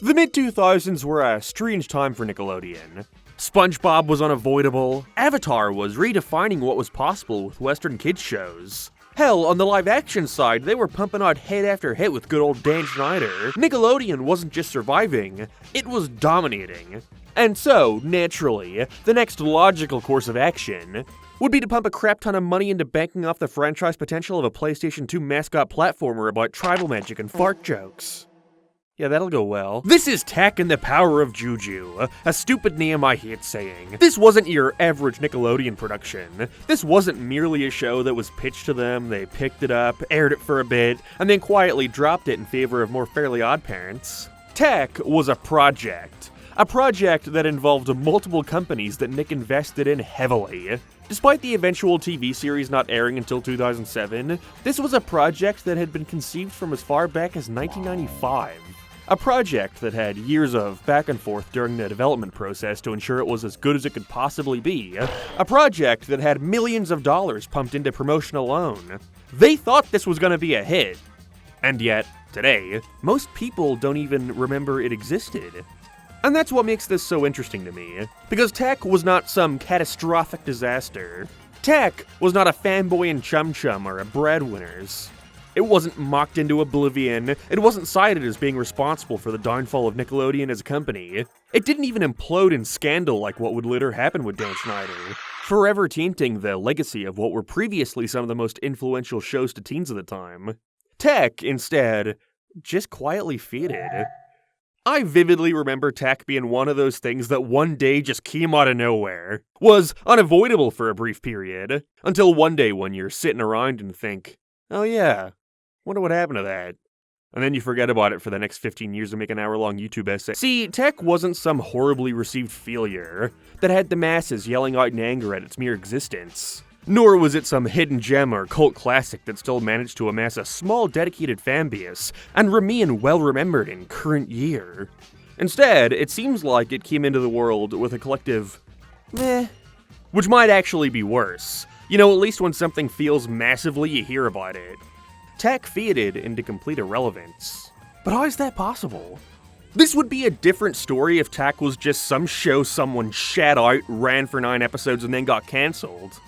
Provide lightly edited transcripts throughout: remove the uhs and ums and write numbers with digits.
The mid-2000s were a strange time for Nickelodeon. SpongeBob was unavoidable, Avatar was redefining what was possible with Western kids shows. Hell, on the live-action side, they were pumping out hit after hit with good old Dan Schneider. Nickelodeon wasn't just surviving, it was dominating. And so, naturally, the next logical course of action would be to pump a crap ton of money into banking off the franchise potential of a PlayStation 2 mascot platformer about tribal magic and fart jokes. Yeah, that'll go well. This is Tak and the Power of Juju, a stupid name I hate saying. This wasn't your average Nickelodeon production. This wasn't merely a show that was pitched to them, they picked it up, aired it for a bit, and then quietly dropped it in favor of more Fairly Odd Parents. Tak was a project. A project that involved multiple companies that Nick invested in heavily. Despite the eventual TV series not airing until 2007, this was a project that had been conceived from as far back as 1995. A project that had years of back and forth during the development process to ensure it was as good as it could possibly be. A project that had millions of dollars pumped into promotion alone. They thought this was going to be a hit. And yet, today, most people don't even remember it existed. And that's what makes this so interesting to me, because Tak was not some catastrophic disaster. Tak was not a fanboy in Chum Chum or a Breadwinners. It wasn't mocked into oblivion, it wasn't cited as being responsible for the downfall of Nickelodeon as a company. It didn't even implode in scandal like what would later happen with Dan Schneider, forever tainting the legacy of what were previously some of the most influential shows to teens at the time. Tak, instead, just quietly faded. I vividly remember Tak being one of those things that one day just came out of nowhere. Was unavoidable for a brief period, until one day when you're sitting around and think, oh yeah, wonder what happened to that. And then you forget about it for the next 15 years and make an hour-long YouTube essay. See, Tak wasn't some horribly received failure that had the masses yelling out in anger at its mere existence. Nor was it some hidden gem or cult classic that still managed to amass a small dedicated fanbase and remain well-remembered in current year. Instead, it seems like it came into the world with a collective meh, which might actually be worse. You know, at least when something feels massively, you hear about it. Tak faded into complete irrelevance. But how is that possible? This would be a different story if Tak was just some show someone shat out, ran for 9 episodes, and then got cancelled.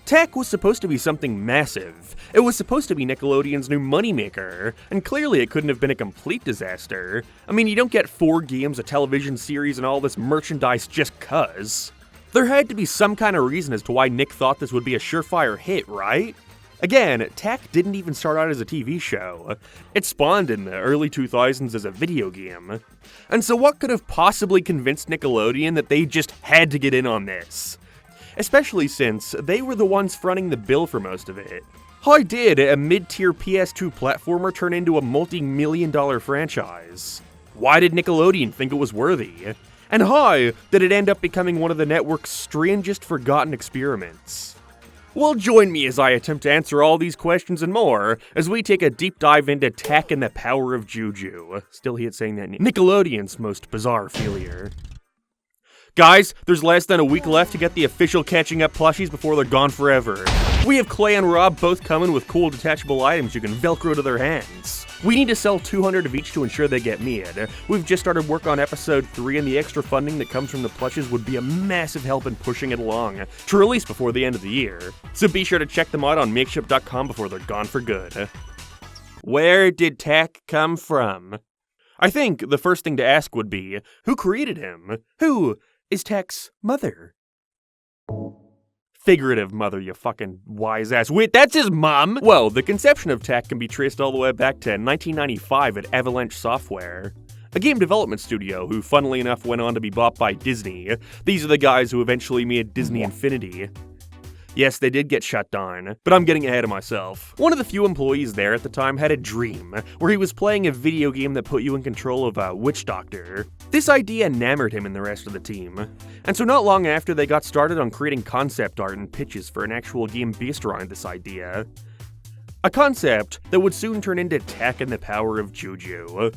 Tak was supposed to be something massive. It was supposed to be Nickelodeon's new moneymaker, and clearly it couldn't have been a complete disaster. I mean, you don't get 4 games, a television series, and all this merchandise just 'cause. There had to be some kind of reason as to why Nick thought this would be a surefire hit, right? Again, Tak didn't even start out as a TV show. It spawned in the early 2000s as a video game. And so what could have possibly convinced Nickelodeon that they just had to get in on this? Especially since they were the ones fronting the bill for most of it. How did a mid-tier PS2 platformer turn into a multi-million-dollar franchise? Why did Nickelodeon think it was worthy? And how did it end up becoming one of the network's strangest forgotten experiments? Well, join me as I attempt to answer all these questions and more as we take a deep dive into Tak and the Power of Juju. Still hate saying that. Nickelodeon's most bizarre failure. Guys, there's less than a week left to get the official catching up plushies before they're gone forever. We have Clay and Rob both coming with cool detachable items you can velcro to their hands. We need to sell 200 of each to ensure they get made. We've just started work on episode 3 and the extra funding that comes from the plushes would be a massive help in pushing it along to release before the end of the year. So be sure to check them out on makeship.com before they're gone for good. Where did Tak come from? I think the first thing to ask would be, who created him? Who is Tak's mother? Figurative mother, you fucking wise-ass wit. That's his mom! Well, the conception of Tak can be traced all the way back to 1995 at Avalanche Software, a game development studio who, funnily enough, went on to be bought by Disney. These are the guys who eventually made Disney Infinity. Yes, they did get shut down, but I'm getting ahead of myself. One of the few employees there at the time had a dream, where he was playing a video game that put you in control of a witch doctor. This idea enamored him and the rest of the team, and so not long after they got started on creating concept art and pitches for an actual game based around this idea. A concept that would soon turn into Tak and the Power of Juju.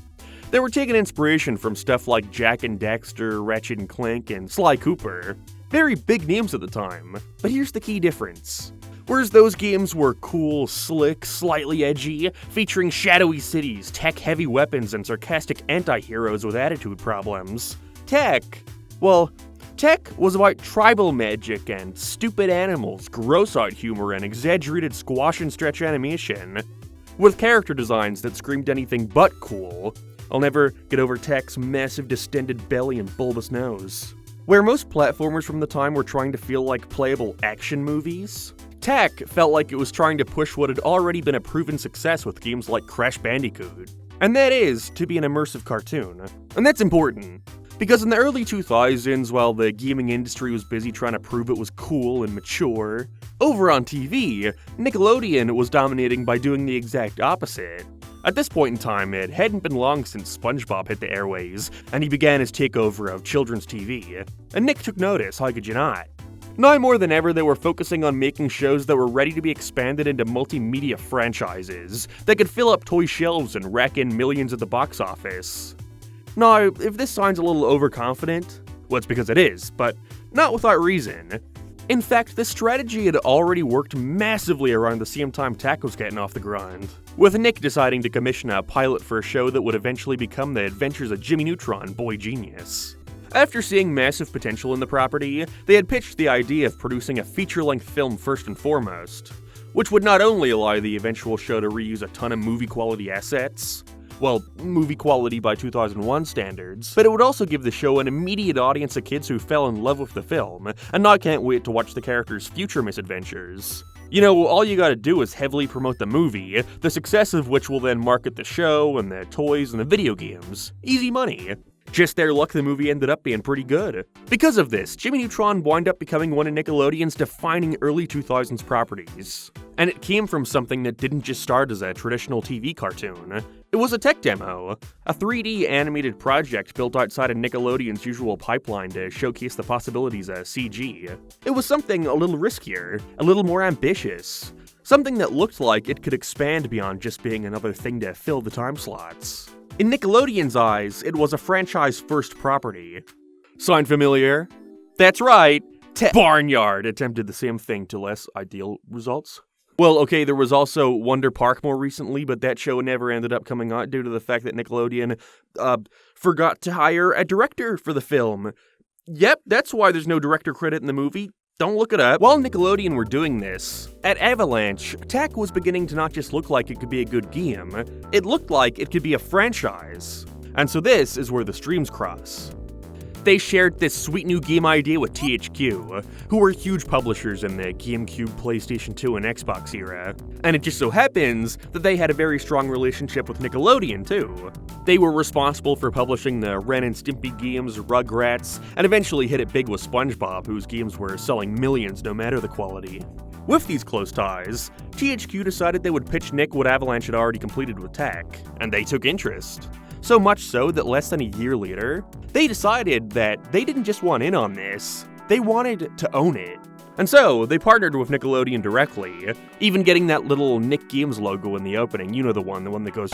They were taking inspiration from stuff like Jak and Daxter, Ratchet & Clank, and Sly Cooper. Very big names at the time, but here's the key difference. Whereas those games were cool, slick, slightly edgy, featuring shadowy cities, tech-heavy weapons, and sarcastic anti-heroes with attitude problems. Tech was about tribal magic and stupid animals, gross-out humor, and exaggerated squash and stretch animation, with character designs that screamed anything but cool. I'll never get over Tech's massive distended belly and bulbous nose. Where most platformers from the time were trying to feel like playable action movies, Tech felt like it was trying to push what had already been a proven success with games like Crash Bandicoot. And that is, to be an immersive cartoon. And that's important. Because in the early 2000s, while the gaming industry was busy trying to prove it was cool and mature, over on TV, Nickelodeon was dominating by doing the exact opposite. At this point in time, it hadn't been long since SpongeBob hit the airways, and he began his takeover of children's TV. And Nick took notice, how could you not? Now more than ever, they were focusing on making shows that were ready to be expanded into multimedia franchises that could fill up toy shelves and rack in millions at the box office. Now, if this sounds a little overconfident, well, it's because it is, but not without reason. In fact, this strategy had already worked massively around the same time Tech was getting off the ground, with Nick deciding to commission a pilot for a show that would eventually become the adventures of Jimmy Neutron, Boy Genius. After seeing massive potential in the property, they had pitched the idea of producing a feature-length film first and foremost, which would not only allow the eventual show to reuse a ton of movie-quality assets, well, movie quality by 2001 standards, but it would also give the show an immediate audience of kids who fell in love with the film, and now can't wait to watch the characters' future misadventures. You know, all you gotta do is heavily promote the movie, the success of which will then market the show, and the toys, and the video games. Easy money. Just their luck, the movie ended up being pretty good. Because of this, Jimmy Neutron wound up becoming one of Nickelodeon's defining early 2000s properties. And it came from something that didn't just start as a traditional TV cartoon. It was a tech demo, a 3D animated project built outside of Nickelodeon's usual pipeline to showcase the possibilities of CG. It was something a little riskier, a little more ambitious, something that looked like it could expand beyond just being another thing to fill the time slots. In Nickelodeon's eyes, it was a franchise-first property. Sound familiar? That's right, Barnyard attempted the same thing to less ideal results. Well, okay, there was also Wonder Park more recently, but that show never ended up coming out due to the fact that Nickelodeon, forgot to hire a director for the film. Yep, that's why there's no director credit in the movie. Don't look it up. While Nickelodeon were doing this, at Avalanche, Tech was beginning to not just look like it could be a good game, it looked like it could be a franchise. And so this is where the streams cross. They shared this sweet new game idea with THQ, who were huge publishers in the GameCube, PlayStation 2, and Xbox era. And it just so happens that they had a very strong relationship with Nickelodeon too. They were responsible for publishing the Ren and Stimpy games, Rugrats, and eventually hit it big with SpongeBob, whose games were selling millions no matter the quality. With these close ties, THQ decided they would pitch Nick what Avalanche had already completed with Tech, and they took interest. So much so that less than a year later, they decided that they didn't just want in on this, they wanted to own it. And so, they partnered with Nickelodeon directly, even getting that little Nick Games logo in the opening, you know the one that goes...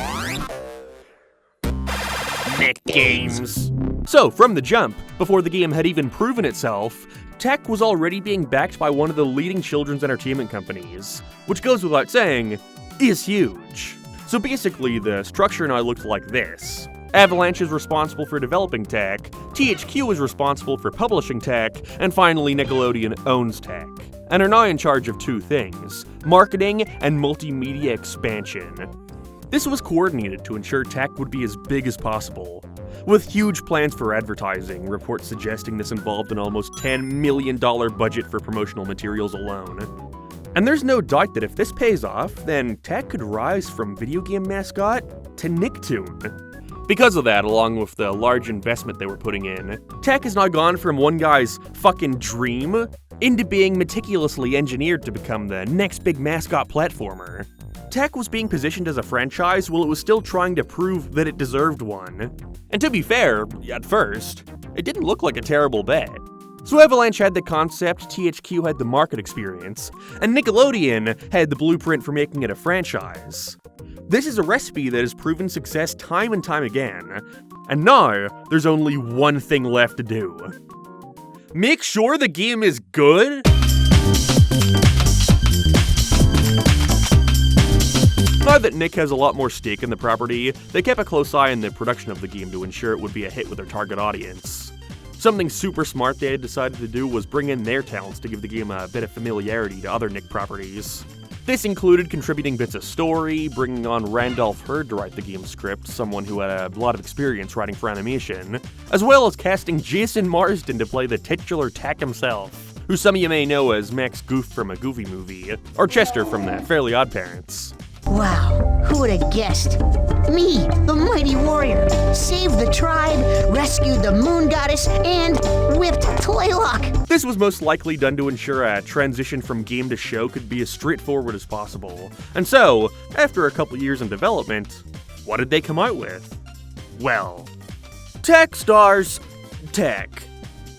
Nick Games. So, from the jump, before the game had even proven itself, Tech was already being backed by one of the leading children's entertainment companies, which goes without saying, is huge. So basically, the structure now looked like this. Avalanche is responsible for developing Tech, THQ is responsible for publishing Tech, and finally Nickelodeon owns Tech, and are now in charge of two things: marketing and multimedia expansion. This was coordinated to ensure Tech would be as big as possible, with huge plans for advertising, reports suggesting this involved an almost $10 million budget for promotional materials alone. And there's no doubt that if this pays off, then Tech could rise from video game mascot to Nicktoon. Because of that, along with the large investment they were putting in, Tech has now gone from one guy's fucking dream into being meticulously engineered to become the next big mascot platformer. Tech was being positioned as a franchise while it was still trying to prove that it deserved one. And to be fair, at first, it didn't look like a terrible bet. So Avalanche had the concept, THQ had the market experience, and Nickelodeon had the blueprint for making it a franchise. This is a recipe that has proven success time and time again, and now there's only one thing left to do. Make sure the game is good? Now that Nick has a lot more stake in the property, they kept a close eye on the production of the game to ensure it would be a hit with their target audience. Something super smart they had decided to do was bring in their talents to give the game a bit of familiarity to other Nick properties. This included contributing bits of story, bringing on Randolph Hurd to write the game's script, someone who had a lot of experience writing for animation, as well as casting Jason Marsden to play the titular Tak himself, who some of you may know as Max Goof from a Goofy Movie, or Chester from the Fairly Odd Parents. Wow, who would have guessed? Me, the mighty warrior, saved the tribe, rescued the moon goddess, and whipped Tlaylock. This was most likely done to ensure a transition from game to show could be as straightforward as possible. And so, after a couple years in development, what did they come out with? Well, Tak stars Tak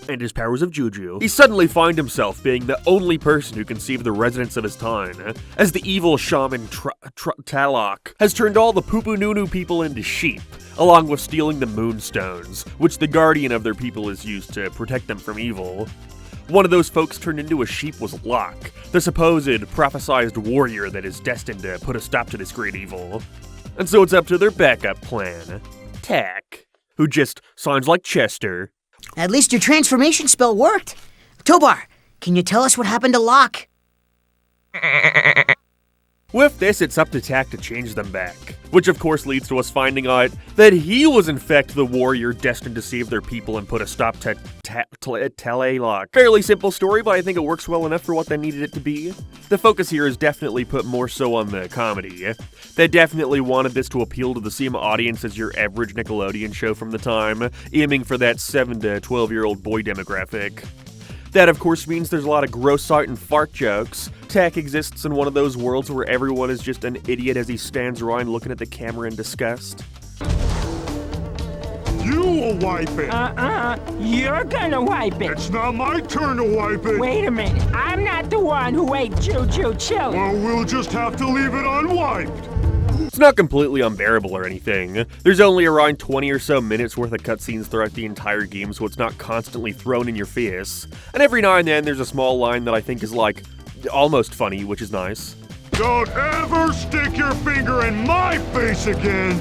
and his powers of Juju. He suddenly finds himself being the only person who can save the residents of his town, as the evil shaman Tlaylock has turned all the Poo-Poo-Noo-Noo people into sheep, along with stealing the moonstones, which the guardian of their people is used to protect them from evil. One of those folks turned into a sheep was Locke, the supposed prophesized warrior that is destined to put a stop to this great evil. And so it's up to their backup plan, Tak, who just sounds like Chester. At least your transformation spell worked. Tobar, can you tell us what happened to Locke? With this, it's up to Tak to change them back, which of course leads to us finding out that he was in fact the warrior destined to save their people and put a stop to Tlaylock. Fairly simple story, but I think it works well enough for what they needed it to be. The focus here is definitely put more so on the comedy. They definitely wanted this to appeal to the same audience as your average Nickelodeon show from the time, aiming for that 7 to 12-year-old boy demographic. That, of course, means there's a lot of gross out and fart jokes. Tak exists in one of those worlds where everyone is just an idiot as he stands around looking at the camera in disgust. You will wipe it! You're gonna wipe it! It's not my turn to wipe it! Wait a minute, I'm not the one who ate Juju chili! Well, we'll just have to leave it unwiped! It's not completely unbearable or anything. There's only around 20 or so minutes worth of cutscenes throughout the entire game, so it's not constantly thrown in your face. And every now and then there's a small line that I think is like, almost funny, which is nice. Don't ever stick your finger in my face again!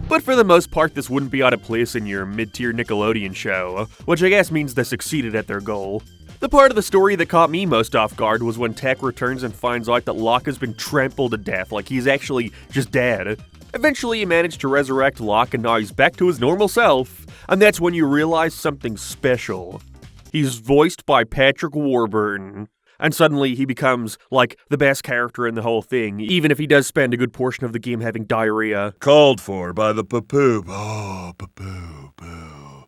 But for the most part, this wouldn't be out of place in your mid-tier Nickelodeon show, which I guess means they succeeded at their goal. The part of the story that caught me most off guard was when Tak returns and finds out that Locke has been trampled to death, like he's actually just dead. Eventually he managed to resurrect Locke and now he's back to his normal self, and that's when you realize something special. He's voiced by Patrick Warburton. And suddenly he becomes, like, the best character in the whole thing, even if he does spend a good portion of the game having diarrhea. Called for by the poo-poo. Oh, poo-poo, poo.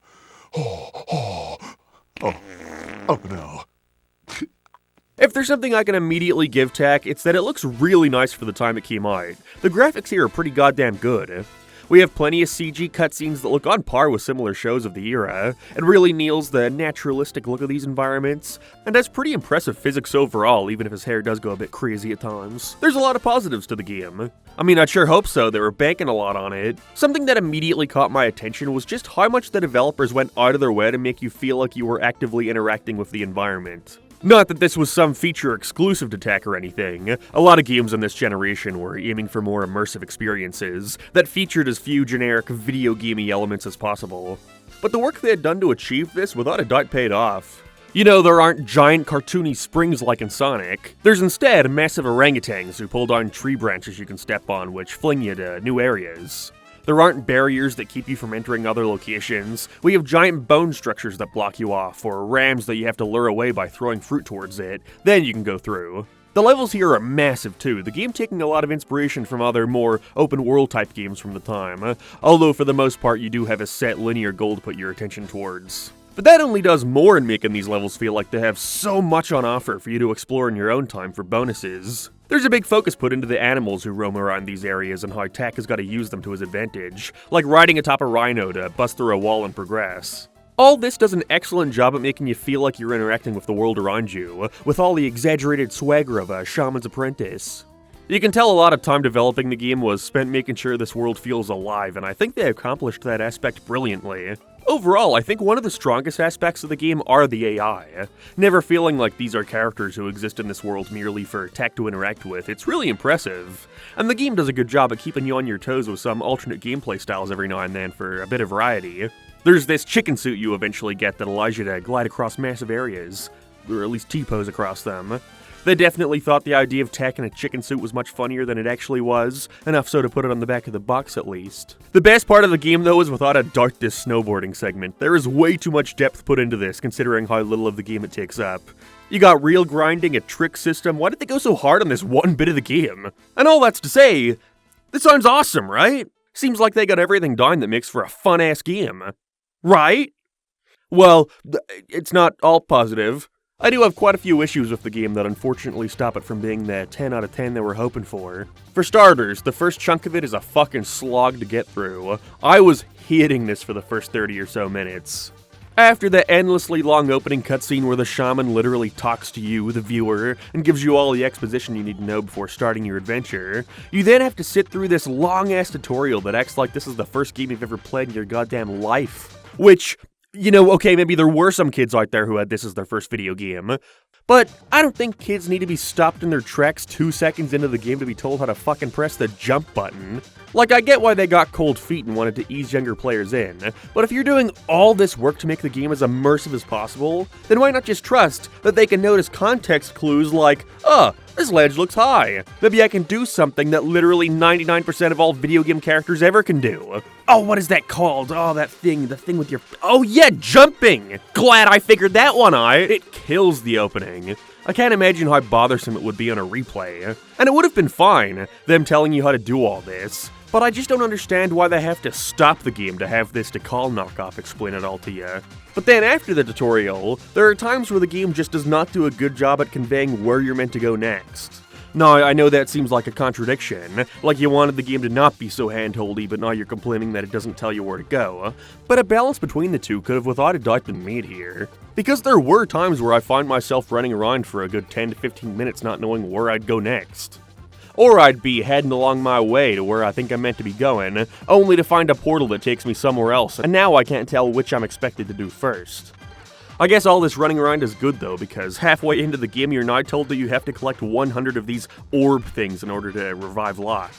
Oh no. If there's something I can immediately give Tak, it's that it looks really nice for the time it came out. The graphics here are pretty goddamn good. We have plenty of CG cutscenes that look on par with similar shows of the era. It really nails the naturalistic look of these environments, and has pretty impressive physics overall, even if his hair does go a bit crazy at times. There's a lot of positives to the game. I mean, I'd sure hope so, they were banking a lot on it. Something that immediately caught my attention was just how much the developers went out of their way to make you feel like you were actively interacting with the environment. Not that this was some feature exclusive to Tak or anything. A lot of games in this generation were aiming for more immersive experiences that featured as few generic video gamey elements as possible. But the work they had done to achieve this without a doubt paid off. You know, there aren't giant cartoony springs like in Sonic. There's instead massive orangutans who pull down tree branches you can step on, which fling you to new areas. There aren't barriers that keep you from entering other locations. We have giant bone structures that block you off, or rams that you have to lure away by throwing fruit towards it. Then you can go through. The levels here are massive too, the game taking a lot of inspiration from other more open world type games from the time, although for the most part you do have a set linear goal to put your attention towards. But that only does more in making these levels feel like they have so much on offer for you to explore in your own time for bonuses. There's a big focus put into the animals who roam around these areas and how Tak has got to use them to his advantage, like riding atop a rhino to bust through a wall and progress. All this does an excellent job at making you feel like you're interacting with the world around you, with all the exaggerated swagger of a shaman's apprentice. You can tell a lot of time developing the game was spent making sure this world feels alive, and I think they accomplished that aspect brilliantly. Overall, I think one of the strongest aspects of the game are the AI. Never feeling like these are characters who exist in this world merely for tech to interact with, it's really impressive. And the game does a good job at keeping you on your toes with some alternate gameplay styles every now and then for a bit of variety. There's this chicken suit you eventually get that allows you to glide across massive areas, or at least T-pose across them. They definitely thought the idea of tech in a chicken suit was much funnier than it actually was, enough so to put it on the back of the box at least. The best part of the game though is without a doubt this snowboarding segment. There is way too much depth put into this considering how little of the game it takes up. You got real grinding, a trick system, why did they go so hard on this one bit of the game? And all that's to say, this sounds awesome, right? Seems like they got everything down that makes for a fun-ass game. Right? Well, it's not all positive. I do have quite a few issues with the game that unfortunately stop it from being the 10 out of 10 they were hoping for. For starters, the first chunk of it is a fucking slog to get through. I was hating this for the first 30 or so minutes. After the endlessly long opening cutscene where the shaman literally talks to you, the viewer, and gives you all the exposition you need to know before starting your adventure, you then have to sit through this long-ass tutorial that acts like this is the first game you've ever played in your goddamn life. Which, you know, okay, maybe there were some kids out there who had this as their first video game, but I don't think kids need to be stopped in their tracks 2 seconds into the game to be told how to fucking press the jump button. Like, I get why they got cold feet and wanted to ease younger players in, but if you're doing all this work to make the game as immersive as possible, then why not just trust that they can notice context clues like, this ledge looks high. Maybe I can do something that literally 99% of all video game characters ever can do. Oh, what is that called? Oh, the thing with your... Oh yeah, jumping! Glad I figured that one out! It kills the opening. I can't imagine how bothersome it would be on a replay. And it would have been fine, them telling you how to do all this, but I just don't understand why they have to stop the game to have this Decall knockoff explain it all to you. But then after the tutorial, there are times where the game just does not do a good job at conveying where you're meant to go next. Now, I know that seems like a contradiction, like you wanted the game to not be so handholdy, but now you're complaining that it doesn't tell you where to go. But a balance between the two could have without a doubt been made here. Because there were times where I find myself running around for a good 10 to 15 minutes not knowing where I'd go next. Or I'd be heading along my way to where I think I'm meant to be going, only to find a portal that takes me somewhere else, and now I can't tell which I'm expected to do first. I guess all this running around is good though, because halfway into the game you're now told that you have to collect 100 of these orb things in order to revive Locke,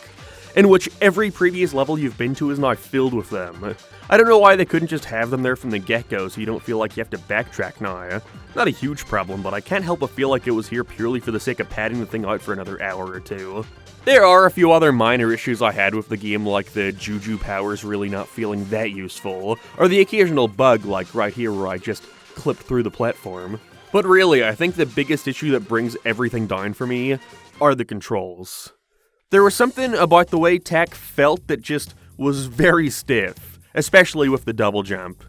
in which every previous level you've been to is now filled with them. I don't know why they couldn't just have them there from the get-go so you don't feel like you have to backtrack now. Not a huge problem, but I can't help but feel like it was here purely for the sake of padding the thing out for another hour or two. There are a few other minor issues I had with the game, like the Juju powers really not feeling that useful, or the occasional bug like right here where I just clipped through the platform. But really, I think the biggest issue that brings everything down for me are the controls. There was something about the way tech felt that just was very stiff, especially with the double jump.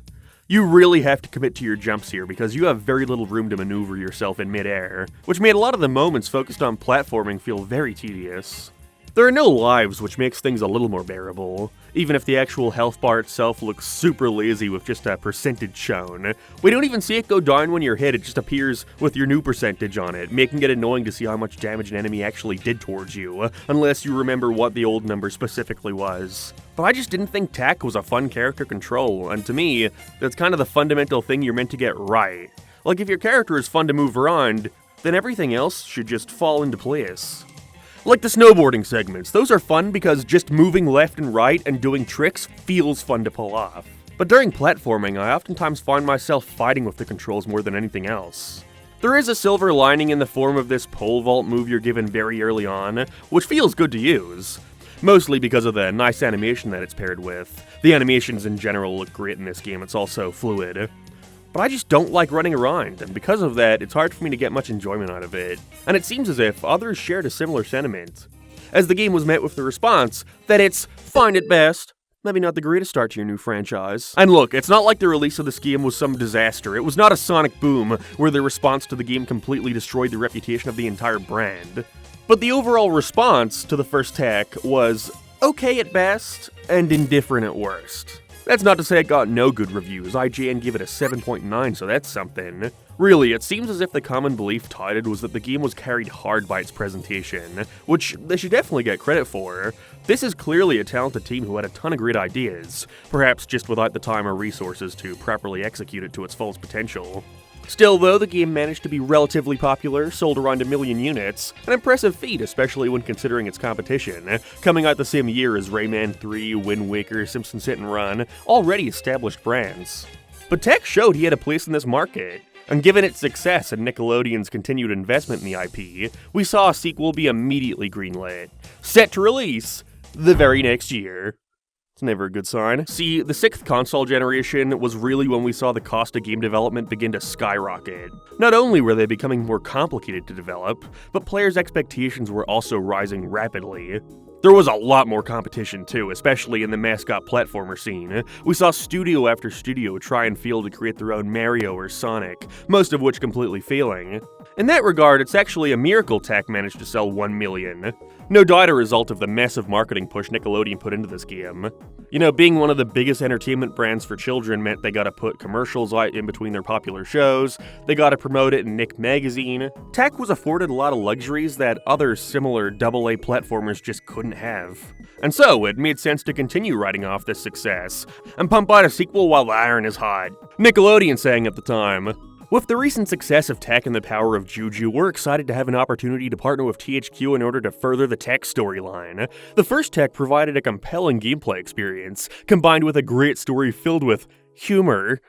You really have to commit to your jumps here because you have very little room to maneuver yourself in midair, which made a lot of the moments focused on platforming feel very tedious. There are no lives, which makes things a little more bearable, even if the actual health bar itself looks super lazy with just a percentage shown. We don't even see it go down when you're hit, it just appears with your new percentage on it, making it annoying to see how much damage an enemy actually did towards you, unless you remember what the old number specifically was. But I just didn't think tech was a fun character control, and to me, that's kind of the fundamental thing you're meant to get right. Like, if your character is fun to move around, then everything else should just fall into place. Like the snowboarding segments, those are fun because just moving left and right and doing tricks feels fun to pull off. But during platforming, I oftentimes find myself fighting with the controls more than anything else. There is a silver lining in the form of this pole vault move you're given very early on, which feels good to use. Mostly because of the nice animation that it's paired with. The animations in general look great in this game, it's also fluid. But I just don't like running around, and because of that, it's hard for me to get much enjoyment out of it. And it seems as if others shared a similar sentiment, as the game was met with the response that it's fine at best, maybe not the greatest start to your new franchise. And look, it's not like the release of this game was some disaster. It was not a sonic boom, where the response to the game completely destroyed the reputation of the entire brand. But the overall response to the first tech was okay at best, and indifferent at worst. That's not to say it got no good reviews. IGN gave it a 7.9, so that's something. Really, it seems as if the common belief touted was that the game was carried hard by its presentation, which they should definitely get credit for. This is clearly a talented team who had a ton of great ideas, perhaps just without the time or resources to properly execute it to its fullest potential. Still though, the game managed to be relatively popular, sold around 1 million units, an impressive feat especially when considering its competition, coming out the same year as Rayman 3, Wind Waker, Simpsons Hit and Run, already established brands. But Tech showed he had a place in this market, and given its success and Nickelodeon's continued investment in the IP, we saw a sequel be immediately greenlit, set to release the very next year. It's never a good sign. See, the 6th console generation was really when we saw the cost of game development begin to skyrocket. Not only were they becoming more complicated to develop, but players' expectations were also rising rapidly. There was a lot more competition too, especially in the mascot platformer scene. We saw studio after studio try and fail to create their own Mario or Sonic, most of which completely failing. In that regard, it's actually a miracle Tech managed to sell 1 million. No doubt a result of the massive marketing push Nickelodeon put into this game. You know, being one of the biggest entertainment brands for children meant they gotta put commercials out in between their popular shows, they gotta promote it in Nick magazine. Tech was afforded a lot of luxuries that other similar AA platformers just couldn't have. And so, it made sense to continue riding off this success, and pump out a sequel while the iron is hot. Nickelodeon saying at the time. With the recent success of Tech and the power of Juju, we're excited to have an opportunity to partner with THQ in order to further the Tech storyline. The first Tech provided a compelling gameplay experience, combined with a great story filled with humor.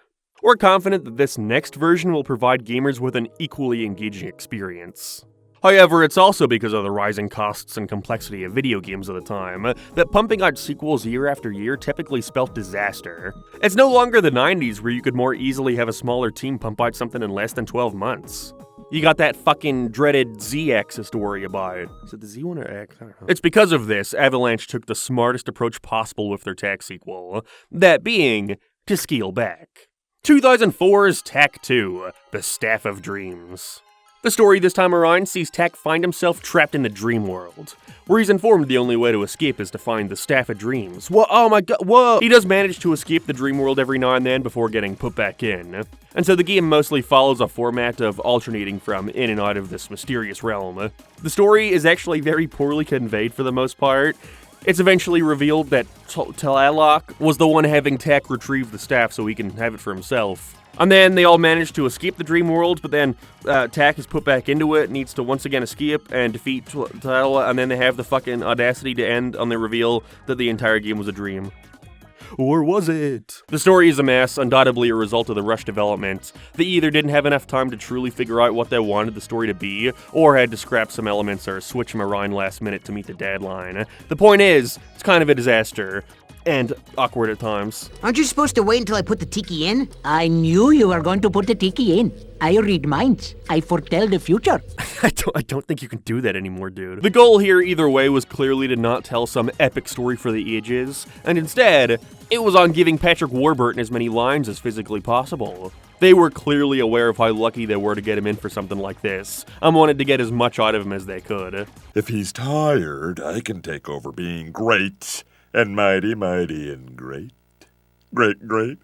We're confident that this next version will provide gamers with an equally engaging experience. However, it's also because of the rising costs and complexity of video games at the time that pumping out sequels year after year typically spelt disaster. It's no longer the 90s where you could more easily have a smaller team pump out something in less than 12 months. You got that fucking dreaded Z-axis to worry about. Is it the Z1 or X? I don't know. It's because of this, Avalanche took the smartest approach possible with their Tech sequel, that being to scale back. 2004's Tech 2, The Staff of Dreams. The story this time around sees Tech find himself trapped in the dream world, where he's informed the only way to escape is to find the Staff of Dreams. Whoa, oh my god, whoa! He does manage to escape the dream world every now and then before getting put back in. And so the game mostly follows a format of alternating from in and out of this mysterious realm. The story is actually very poorly conveyed for the most part. It's eventually revealed that Tlaloc was the one having Tech retrieve the staff so he can have it for himself. And then they all manage to escape the dream world, but then Tech is put back into it, needs to once again escape and defeat Tlaloc, and then they have the fucking audacity to end on the reveal that the entire game was a dream. Or was it? The story is a mess, undoubtedly a result of the rushed development. They either didn't have enough time to truly figure out what they wanted the story to be, or had to scrap some elements or switch them around last minute to meet the deadline. The point is, it's kind of a disaster. And awkward at times. Aren't you supposed to wait until I put the tiki in? I knew you were going to put the tiki in. I read minds. I foretell the future. I don't think you can do that anymore, dude. The goal here, either way, was clearly to not tell some epic story for the ages, and instead, it was on giving Patrick Warburton as many lines as physically possible. They were clearly aware of how lucky they were to get him in for something like this, and wanted to get as much out of him as they could. If he's tired, I can take over being great. And mighty, mighty, and great. Great, great.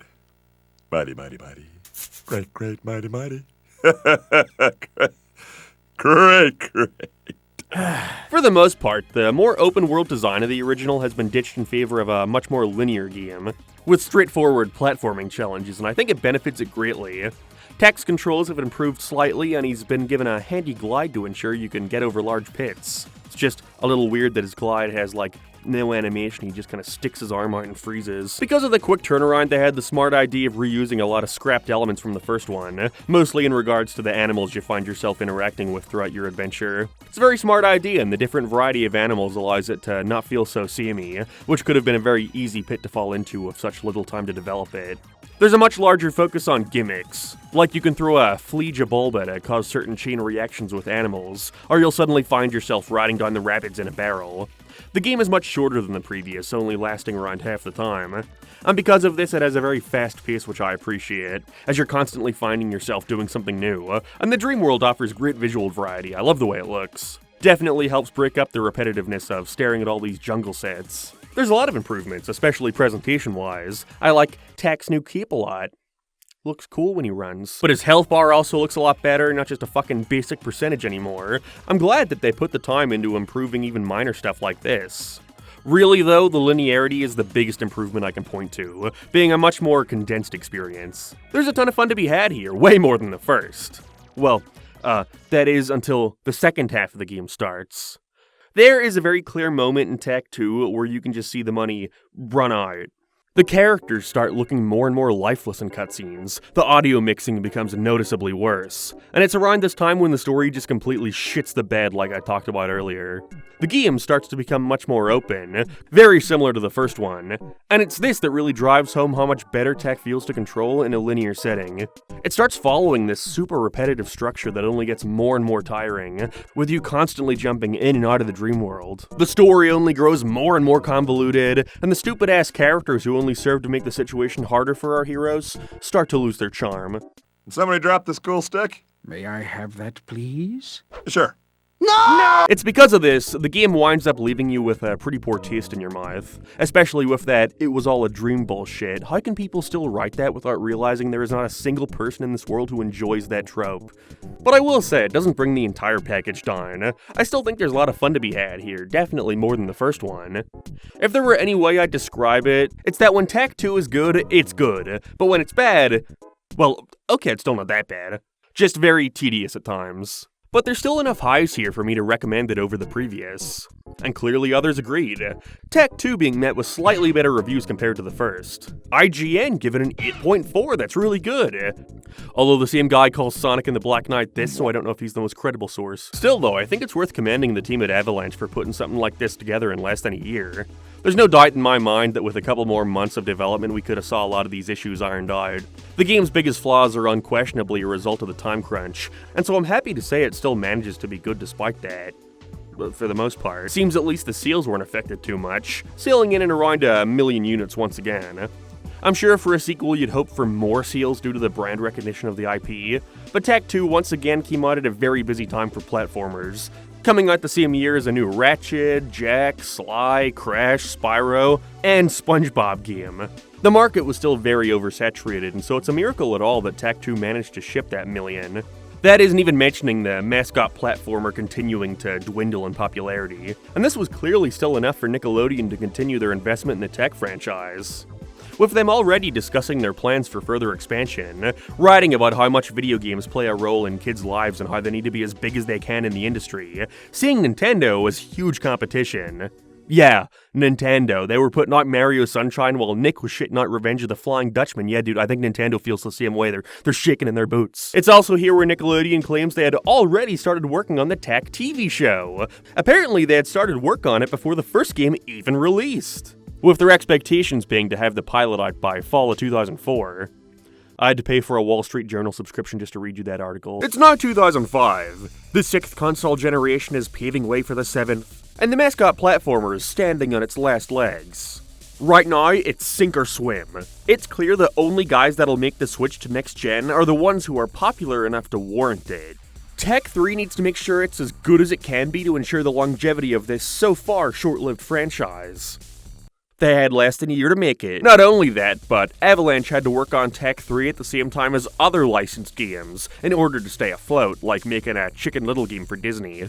Mighty, mighty, mighty. Great, great, mighty, mighty. Great, great. For the most part, the more open-world design of the original has been ditched in favor of a much more linear game, with straightforward platforming challenges, and I think it benefits it greatly. Tech's controls have improved slightly, and he's been given a handy glide to ensure you can get over large pits. It's just a little weird that his glide has, like, no animation, he just kind of sticks his arm out and freezes. Because of the quick turnaround, they had the smart idea of reusing a lot of scrapped elements from the first one, mostly in regards to the animals you find yourself interacting with throughout your adventure. It's a very smart idea, and the different variety of animals allows it to not feel so samey, which could have been a very easy pit to fall into with such little time to develop it. There's a much larger focus on gimmicks, like you can throw a Fleeja Bulba to cause certain chain reactions with animals, or you'll suddenly find yourself riding down the rapids in a barrel. The game is much shorter than the previous, only lasting around half the time. And because of this, it has a very fast pace, which I appreciate, as you're constantly finding yourself doing something new. And the dream world offers great visual variety, I love the way it looks. Definitely helps break up the repetitiveness of staring at all these jungle sets. There's a lot of improvements, especially presentation-wise. I like Tak's new cape a lot. Looks cool when he runs. But his health bar also looks a lot better, not just a fucking basic percentage anymore. I'm glad that they put the time into improving even minor stuff like this. Really though, the linearity is the biggest improvement I can point to, being a much more condensed experience. There's a ton of fun to be had here, way more than the first. Well, that is until the second half of the game starts. There is a very clear moment in Tak 2 where you can just see the money run out. The characters start looking more and more lifeless in cutscenes, the audio mixing becomes noticeably worse, and it's around this time when the story just completely shits the bed like I talked about earlier. The game starts to become much more open, very similar to the first one, and it's this that really drives home how much better Tak feels to control in a linear setting. It starts following this super repetitive structure that only gets more and more tiring, with you constantly jumping in and out of the dream world. The story only grows more and more convoluted, and the stupid-ass characters who only serve to make the situation harder for our heroes start to lose their charm. Somebody drop this cool stick? May I have that, please? Sure. No! It's because of this, the game winds up leaving you with a pretty poor taste in your mouth. Especially with that, it was all a dream bullshit. How can people still write that without realizing there is not a single person in this world who enjoys that trope? But I will say, it doesn't bring the entire package down. I still think there's a lot of fun to be had here, definitely more than the first one. If there were any way I'd describe it, it's that when Tak 2 is good, it's good. But when it's bad, well, okay, it's still not that bad. Just very tedious at times. But there's still enough highs here for me to recommend it over the previous. And clearly others agreed. Tak 2 being met with slightly better reviews compared to the first. IGN give it an 8.4, that's really good. Although the same guy calls Sonic and the Black Knight this, so I don't know if he's the most credible source. Still though, I think it's worth commending the team at Avalanche for putting something like this together in less than a year. There's no doubt in my mind that with a couple more months of development we could have saw a lot of these issues ironed out. The game's biggest flaws are unquestionably a result of the time crunch, and so I'm happy to say it still manages to be good despite that. But for the most part, seems at least the seals weren't affected too much, sailing in and around 1 million units once again. I'm sure for a sequel you'd hope for more seals due to the brand recognition of the IP, but Tak 2 once again came out at a very busy time for platformers, coming out the same year as a new Ratchet, Jak, Sly, Crash, Spyro, and SpongeBob game. The market was still very oversaturated, and so it's a miracle at all that Tak 2 managed to ship that million. That isn't even mentioning the mascot platformer continuing to dwindle in popularity, and this was clearly still enough for Nickelodeon to continue their investment in the Tak franchise. With them already discussing their plans for further expansion, writing about how much video games play a role in kids' lives and how they need to be as big as they can in the industry, seeing Nintendo as huge competition. Yeah, Nintendo. They were putting out Mario Sunshine while Nick was shitting out Revenge of the Flying Dutchman. Yeah, dude, I think Nintendo feels the same way. They're shaking in their boots. It's also here where Nickelodeon claims they had already started working on the Tak TV show. Apparently, they had started work on it before the first game even released, with their expectations being to have the pilot out by fall of 2004. I had to pay for a Wall Street Journal subscription just to read you that article. It's now 2005. The 6th console generation is paving way for the 7th, and the mascot platformer is standing on its last legs. Right now, it's sink or swim. It's clear the only guys that'll make the switch to next gen are the ones who are popular enough to warrant it. Tak 3 needs to make sure it's as good as it can be to ensure the longevity of this so far short-lived franchise. They had less than a year to make it. Not only that, but Avalanche had to work on Tak 3 at the same time as other licensed games in order to stay afloat, like making a Chicken Little game for Disney.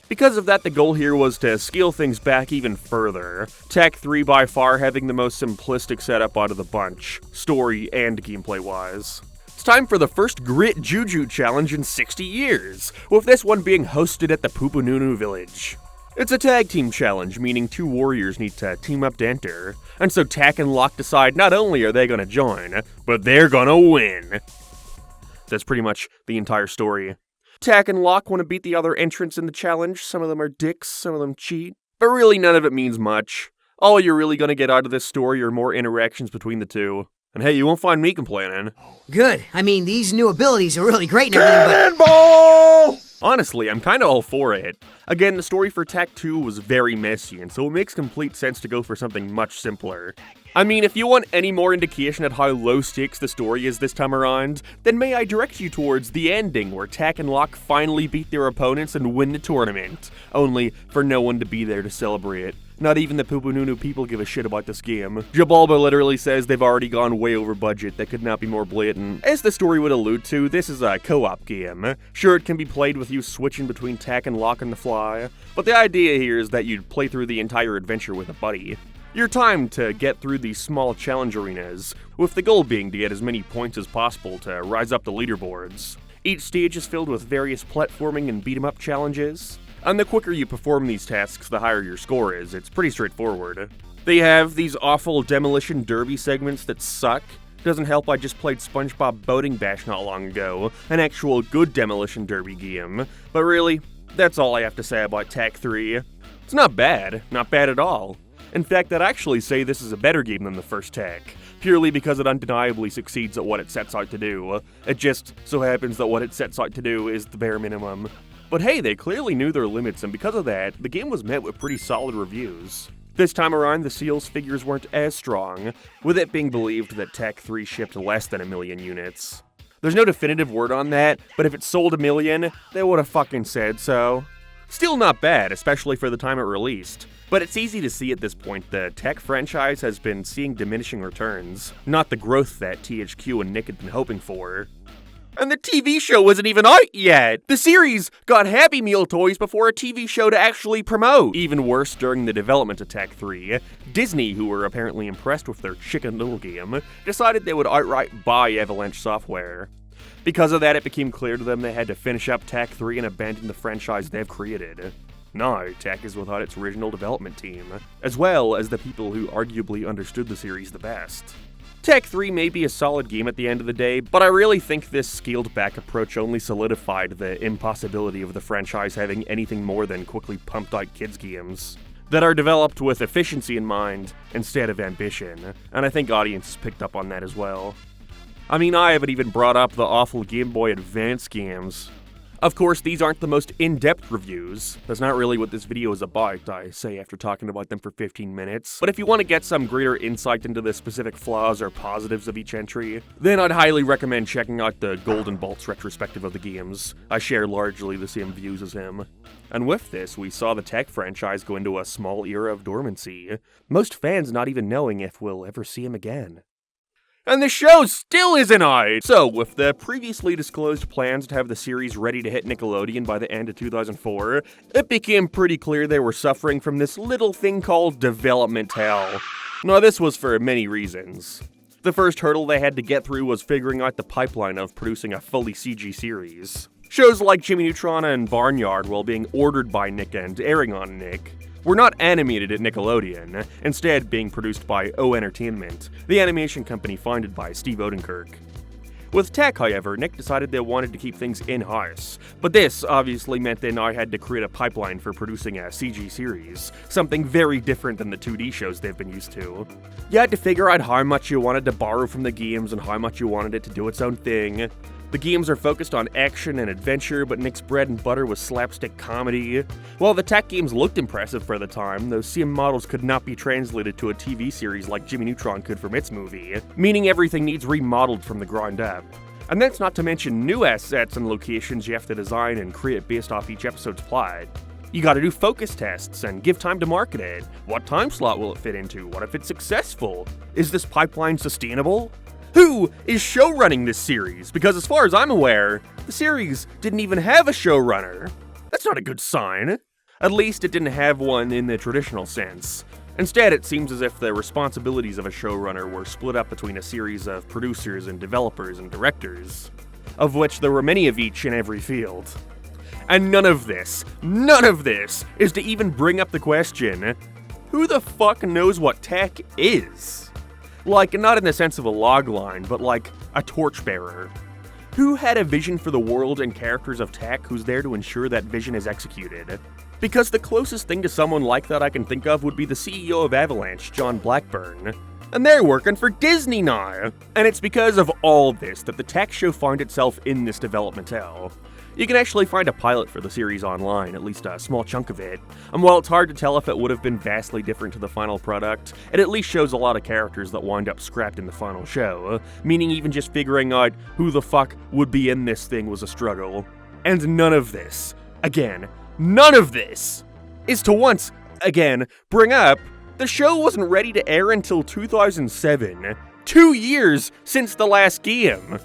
Because of that, the goal here was to scale things back even further, Tak 3 by far having the most simplistic setup out of the bunch, story and gameplay-wise. It's time for the first Grit Juju challenge in 60 years, with this one being hosted at the Pupununu village. It's a tag team challenge, meaning 2 warriors need to team up to enter, and so Tak and Locke decide not only are they gonna join, but they're gonna win. That's pretty much the entire story. Tak and Locke want to beat the other entrants in the challenge. Some of them are dicks, some of them cheat, but really none of it means much. All you're really gonna get out of this story are more interactions between the two. And hey, you won't find me complaining. Good. I mean, these new abilities are really great and everything, Cannonball! Honestly, I'm kinda all for it. Again, the story for Tak 2 was very messy, and so it makes complete sense to go for something much simpler. I mean, if you want any more indication at how low stakes the story is this time around, then may I direct you towards the ending, where Tak and Locke finally beat their opponents and win the tournament, only for no one to be there to celebrate. Not even the Pupununu people give a shit about this game. Jabalba literally says they've already gone way over budget. That could not be more blatant. As the story would allude to, this is a co-op game. Sure, it can be played with you switching between tech and lock on the fly, but the idea here is that you'd play through the entire adventure with a buddy. Your time to get through these small challenge arenas, with the goal being to get as many points as possible to rise up the leaderboards. Each stage is filled with various platforming and beat-em-up challenges, and the quicker you perform these tasks, the higher your score is. It's pretty straightforward. They have these awful Demolition Derby segments that suck. Doesn't help I just played SpongeBob Boating Bash not long ago, an actual good Demolition Derby game. But really, that's all I have to say about Tak 3. It's not bad at all. In fact, I'd actually say this is a better game than the first Tak, purely because it undeniably succeeds at what it sets out to do. It just so happens that what it sets out to do is the bare minimum. But hey, they clearly knew their limits, and because of that, the game was met with pretty solid reviews. This time around, the Seals figures weren't as strong, with it being believed that Tak 3 shipped less than 1 million units. There's no definitive word on that, but if it sold 1 million, they would've fucking said so. Still not bad, especially for the time it released. But it's easy to see at this point the Tak franchise has been seeing diminishing returns, not the growth that THQ and Nick had been hoping for. And the TV show wasn't even out yet! The series got Happy Meal toys before a TV show to actually promote! Even worse, during the development of Tak 3, Disney, who were apparently impressed with their Chicken Little game, decided they would outright buy Avalanche Software. Because of that, it became clear to them they had to finish up Tak 3 and abandon the franchise they've created. Now, Tak is without its original development team, as well as the people who arguably understood the series the best. Tak 3 may be a solid game at the end of the day, but I really think this scaled-back approach only solidified the impossibility of the franchise having anything more than quickly pumped-out kids games that are developed with efficiency in mind instead of ambition, and I think audiences picked up on that as well. I mean, I haven't even brought up the awful Game Boy Advance games. Of course, these aren't the most in-depth reviews. That's not really what this video is about, I say after talking about them for 15 minutes. But if you want to get some greater insight into the specific flaws or positives of each entry, then I'd highly recommend checking out the Golden Bolts retrospective of the games. I share largely the same views as him. And with this, we saw the Tak franchise go into a small era of dormancy, most fans not even knowing if we'll ever see him again. And the show still isn't out! So, with the previously disclosed plans to have the series ready to hit Nickelodeon by the end of 2004, it became pretty clear they were suffering from this little thing called development hell. Now, this was for many reasons. The first hurdle they had to get through was figuring out the pipeline of producing a fully CG series. Shows like Jimmy Neutron and Barnyard, while being ordered by Nick and airing on Nick, were not animated at Nickelodeon, instead being produced by O Entertainment, the animation company founded by Steve Odenkirk. With Tak, however, Nick decided they wanted to keep things in-house, but this obviously meant they now had to create a pipeline for producing a CG series, something very different than the 2D shows they've been used to. You had to figure out how much you wanted to borrow from the games and how much you wanted it to do its own thing. The games are focused on action and adventure, but Nick's bread and butter was slapstick comedy. While the Tak games looked impressive for the time, those CM models could not be translated to a TV series like Jimmy Neutron could from its movie, meaning everything needs remodeled from the ground up. And that's not to mention new assets and locations you have to design and create based off each episode's plot. You gotta do focus tests and give time to market it. What time slot will it fit into? What if it's successful? Is this pipeline sustainable? Who is showrunning this series? Because as far as I'm aware, the series didn't even have a showrunner. That's not a good sign. At least it didn't have one in the traditional sense. Instead, it seems as if the responsibilities of a showrunner were split up between a series of producers and developers and directors, of which there were many of each in every field. And none of this is to even bring up the question, who the fuck knows what Tak is? Like, not in the sense of a logline, but like a torchbearer. Who had a vision for the world and characters of Tak who's there to ensure that vision is executed? Because the closest thing to someone like that I can think of would be the CEO of Avalanche, John Blackburn. And they're working for Disney now! And it's because of all this that the Tak show found itself in this development hell. You can actually find a pilot for the series online, at least a small chunk of it, and while it's hard to tell if it would have been vastly different to the final product, it at least shows a lot of characters that wind up scrapped in the final show, meaning even just figuring out who the fuck would be in this thing was a struggle. And none of this, again, none of this, is to once Again, bring up, the show wasn't ready to air until 2007. 2 years since the last game.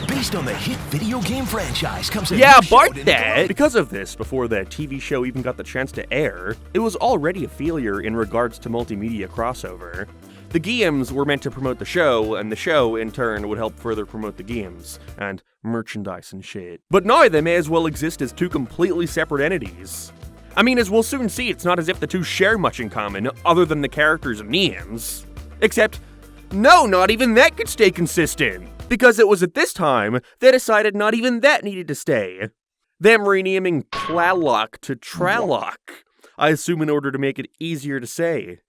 Based on the hit video game franchise comes a Yeah, new show Bart to that! Nickelodeon. Because of this, before the TV show even got the chance to air, it was already a failure in regards to multimedia crossover. The games were meant to promote the show, and the show, in turn, would help further promote the games, and merchandise and shit. But now they may as well exist as two completely separate entities. I mean, as we'll soon see, it's not as if the two share much in common, other than the characters and names. Except, no, not even that could stay consistent, because it was at this time they decided not even that needed to stay. Them renaming Plalock to Tralock, I assume in order to make it easier to say.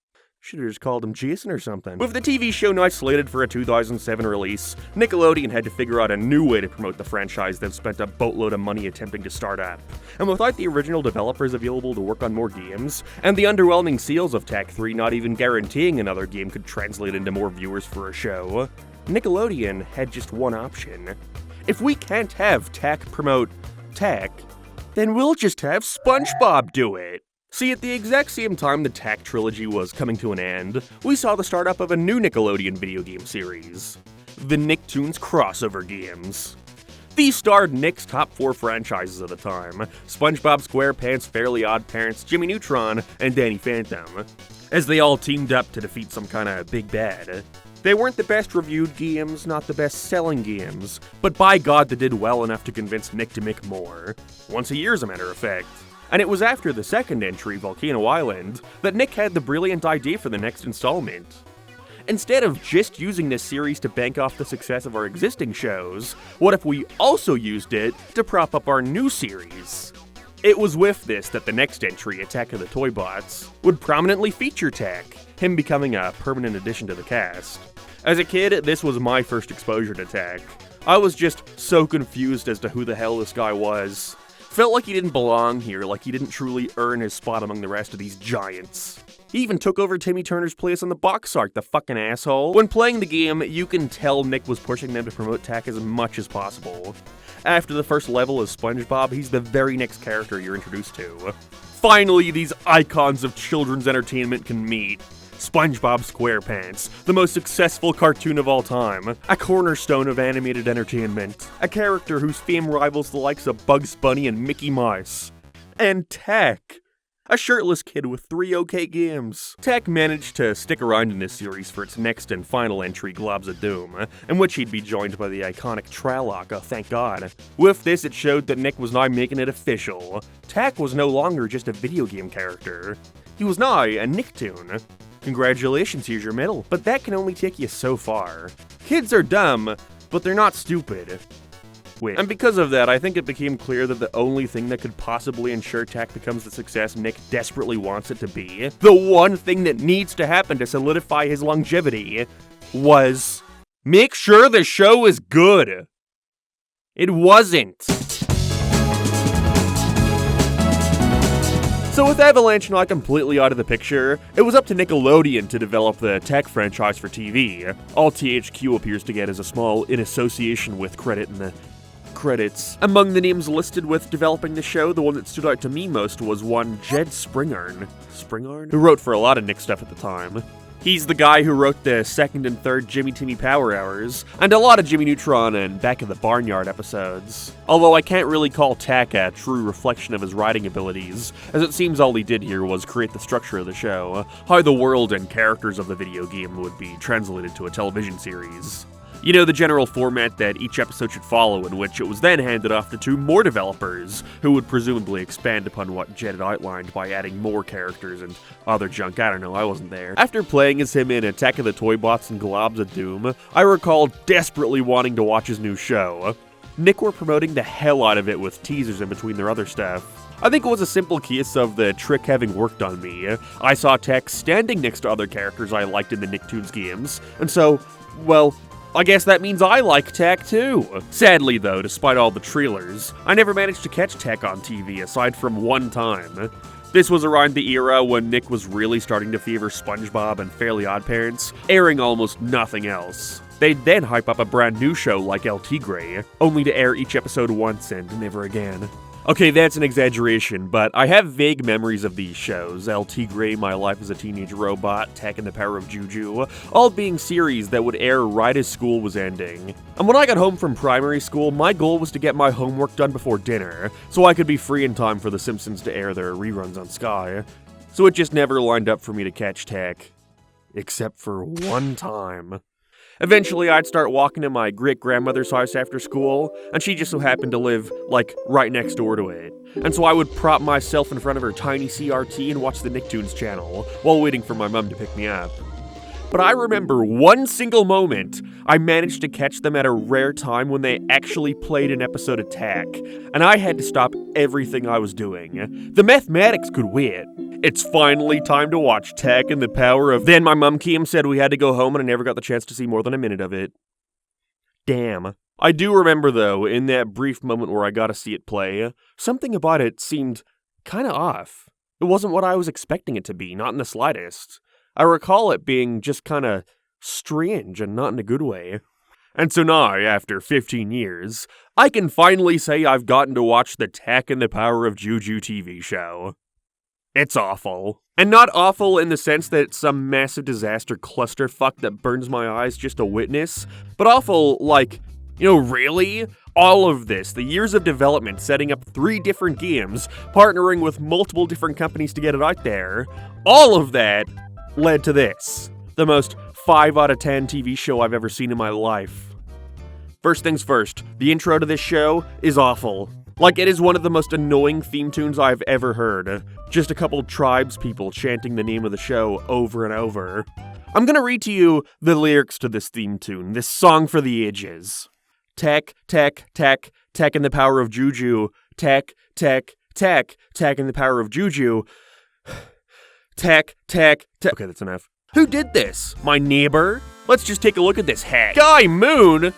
Should've just called him Jason or something. With the TV show now slated for a 2007 release, Nickelodeon had to figure out a new way to promote the franchise they've spent a boatload of money attempting to start up. And without the original developers available to work on more games, and the underwhelming sales of Tak 3 not even guaranteeing another game could translate into more viewers for a show, Nickelodeon had just one option. If we can't have Tak promote Tak, then we'll just have SpongeBob do it. See, at the exact same time the Tak trilogy was coming to an end, we saw the startup of a new Nickelodeon video game series, the Nicktoons crossover games. These starred Nick's top 4 franchises at the time, SpongeBob SquarePants, Fairly Odd Parents, Jimmy Neutron, and Danny Phantom, as they all teamed up to defeat some kinda big bad. They weren't the best reviewed games, not the best selling games, but by God they did well enough to convince Nick to make more. Once a year as a matter of fact. And it was after the second entry, Volcano Island, that Nick had the brilliant idea for the next installment. Instead of just using this series to bank off the success of our existing shows, what if we also used it to prop up our new series? It was with this that the next entry, Attack of the Toy Bots, would prominently feature Tak, him becoming a permanent addition to the cast. As a kid, this was my first exposure to Tak. I was just so confused as to who the hell this guy was. Felt like he didn't belong here, like he didn't truly earn his spot among the rest of these giants. He even took over Timmy Turner's place on the box art, the fucking asshole. When playing the game, you can tell Nick was pushing them to promote Tak as much as possible. After the first level as SpongeBob, he's the very next character you're introduced to. Finally, these icons of children's entertainment can meet. SpongeBob SquarePants, the most successful cartoon of all time, a cornerstone of animated entertainment, a character whose fame rivals the likes of Bugs Bunny and Mickey Mouse. And Tak, a shirtless kid with 3 okay games. Tak managed to stick around in this series for its next and final entry, Globs of Doom, in which he'd be joined by the iconic Tralock, oh thank God. With this, it showed that Nick was now making it official. Tak was no longer just a video game character. He was now a Nicktoon. Congratulations, here's your medal. But that can only take you so far. Kids are dumb, but they're not stupid. Wait. And because of that, I think it became clear that the only thing that could possibly ensure Tak becomes the success Nick desperately wants it to be, the one thing that needs to happen to solidify his longevity, was make sure the show is good. It wasn't. So with Avalanche not completely out of the picture, it was up to Nickelodeon to develop the Tak franchise for TV. All THQ appears to get is a small in association with credit in the credits. Among the names listed with developing the show, the one that stood out to me most was one Jed Springarn, who wrote for a lot of Nick stuff at the time. He's the guy who wrote the second and third Jimmy Timmy Power Hours, and a lot of Jimmy Neutron and Back of the Barnyard episodes. Although I can't really call Tak a true reflection of his writing abilities, as it seems all he did here was create the structure of the show, how the world and characters of the video game would be translated to a television series. You know, the general format that each episode should follow, in which it was then handed off to 2 more developers, who would presumably expand upon what Jed had outlined by adding more characters and other junk. I don't know, I wasn't there. After playing as him in Attack of the Toy Bots and Globs of Doom, I recall desperately wanting to watch his new show. Nick were promoting the hell out of it with teasers in between their other stuff. I think it was a simple case of the trick having worked on me. I saw Tak standing next to other characters I liked in the Nicktoons games, and so, well, I guess that means I like Tak too. Sadly though, despite all the trailers, I never managed to catch Tak on TV aside from one time. This was around the era when Nick was really starting to favor SpongeBob and Fairly Odd Parents, airing almost nothing else. They'd then hype up a brand new show like El Tigre, only to air each episode once and never again. Okay, that's an exaggeration, but I have vague memories of these shows. El Tigre, My Life as a Teenage Robot, Tech and the Power of Juju, all being series that would air right as school was ending. And when I got home from primary school, my goal was to get my homework done before dinner, so I could be free in time for The Simpsons to air their reruns on Sky. So it just never lined up for me to catch Tech. Except for one time. Eventually, I'd start walking to my great-grandmother's house after school, and she just so happened to live, like, right next door to it. And so I would prop myself in front of her tiny CRT and watch the Nicktoons channel, while waiting for my mom to pick me up. But I remember one single moment I managed to catch them at a rare time when they actually played an episode of Tech, and I had to stop everything I was doing. The mathematics could win. It's finally time to watch Tech and the Power of... Then my mum Kim said we had to go home and I never got the chance to see more than a minute of it. Damn. I do remember though, in that brief moment where I got to see it play, something about it seemed kinda off. It wasn't what I was expecting it to be, not in the slightest. I recall it being just kinda strange and not in a good way. And so now, after 15 years, I can finally say I've gotten to watch the Tech and the Power of Juju TV show. It's awful. And not awful in the sense that it's some massive disaster clusterfuck that burns my eyes just to witness, but awful like, really? All of this, the years of development, setting up 3 different games, partnering with multiple different companies to get it out there, all of that led to this. The most 5 out of 10 TV show I've ever seen in my life. First things first, the intro to this show is awful. Like, it is one of the most annoying theme tunes I've ever heard. Just a couple tribes people chanting the name of the show over and over. I'm gonna read to you the lyrics to this theme tune, this song for the ages. Tech, tech, tech, Tech and the Power of Juju. Tech, tech, tech, Tech and the Power of Juju. Tech, tech, tech. Okay, that's enough. Who did this? My neighbor? Let's just take a look at this hack. Guy Moon!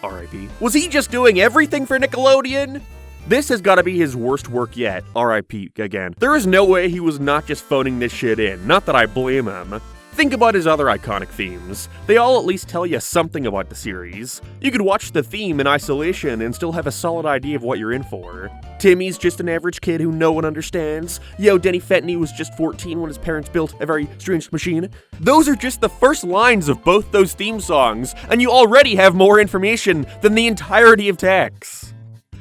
R.I.P. Was he just doing everything for Nickelodeon? This has gotta be his worst work yet. R.I.P. again. There is no way he was not just phoning this shit in. Not that I blame him. Think about his other iconic themes. They all at least tell you something about the series. You could watch the theme in isolation and still have a solid idea of what you're in for. Timmy's just an average kid who no one understands. Yo, Denny Fentany was just 14 when his parents built a very strange machine. Those are just the first lines of both those theme songs, and you already have more information than the entirety of Tech's.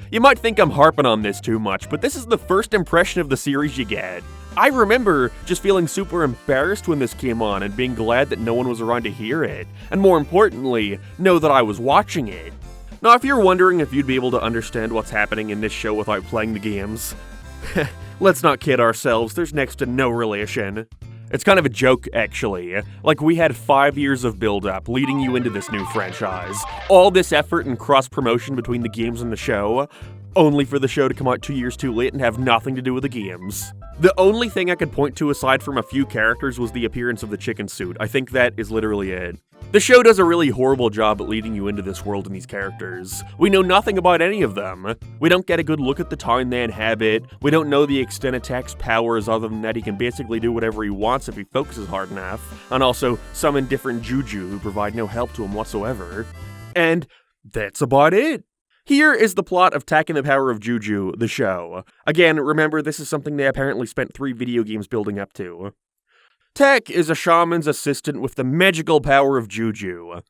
You might think I'm harping on this too much, but this is the first impression of the series you get. I remember just feeling super embarrassed when this came on and being glad that no one was around to hear it, and more importantly, know that I was watching it. Now, if you're wondering if you'd be able to understand what's happening in this show without playing the games, let's not kid ourselves, there's next to no relation. It's kind of a joke, actually. Like, we had 5 years of build-up leading you into this new franchise. All this effort and cross-promotion between the games and the show, only for the show to come out 2 years too late and have nothing to do with the games. The only thing I could point to aside from a few characters was the appearance of the chicken suit. I think that is literally it. The show does a really horrible job at leading you into this world and these characters. We know nothing about any of them. We don't get a good look at the town they inhabit. We don't know the extent of Tech's powers other than that he can basically do whatever he wants if he focuses hard enough, and also summon different Juju who provide no help to him whatsoever. And that's about it. Here is the plot of Tech and the Power of Juju, the show. Again, remember, this is something they apparently spent 3 video games building up to. Tech is a shaman's assistant with the magical power of Juju.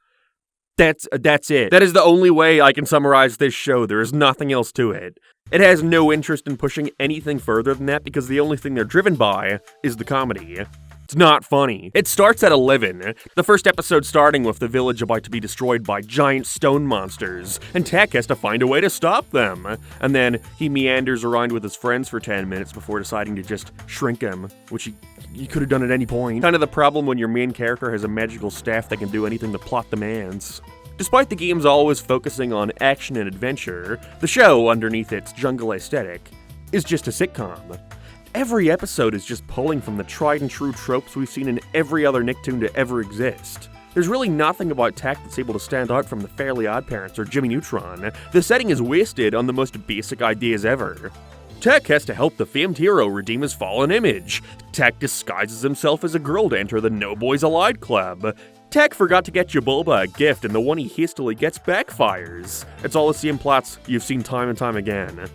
That's it. That is the only way I can summarize this show. There is nothing else to it. It has no interest in pushing anything further than that because the only thing they're driven by is the comedy. It's not funny. It starts at 11, the first episode starting with the village about to be destroyed by giant stone monsters, and Tech has to find a way to stop them. And then he meanders around with his friends for 10 minutes before deciding to just shrink him, which he could have done at any point. Kind of the problem when your main character has a magical staff that can do anything the plot demands. Despite the game's always focusing on action and adventure, the show, underneath its jungle aesthetic, is just a sitcom. Every episode is just pulling from the tried and true tropes we've seen in every other Nicktoon to ever exist. There's really nothing about Tech that's able to stand out from the Fairly OddParents or Jimmy Neutron. The setting is wasted on the most basic ideas ever. Tech has to help the famed hero redeem his fallen image. Tech disguises himself as a girl to enter the No Boys Allowed Club. Tech forgot to get Jabulba a gift, and the one he hastily gets backfires. It's all the same plots you've seen time and time again.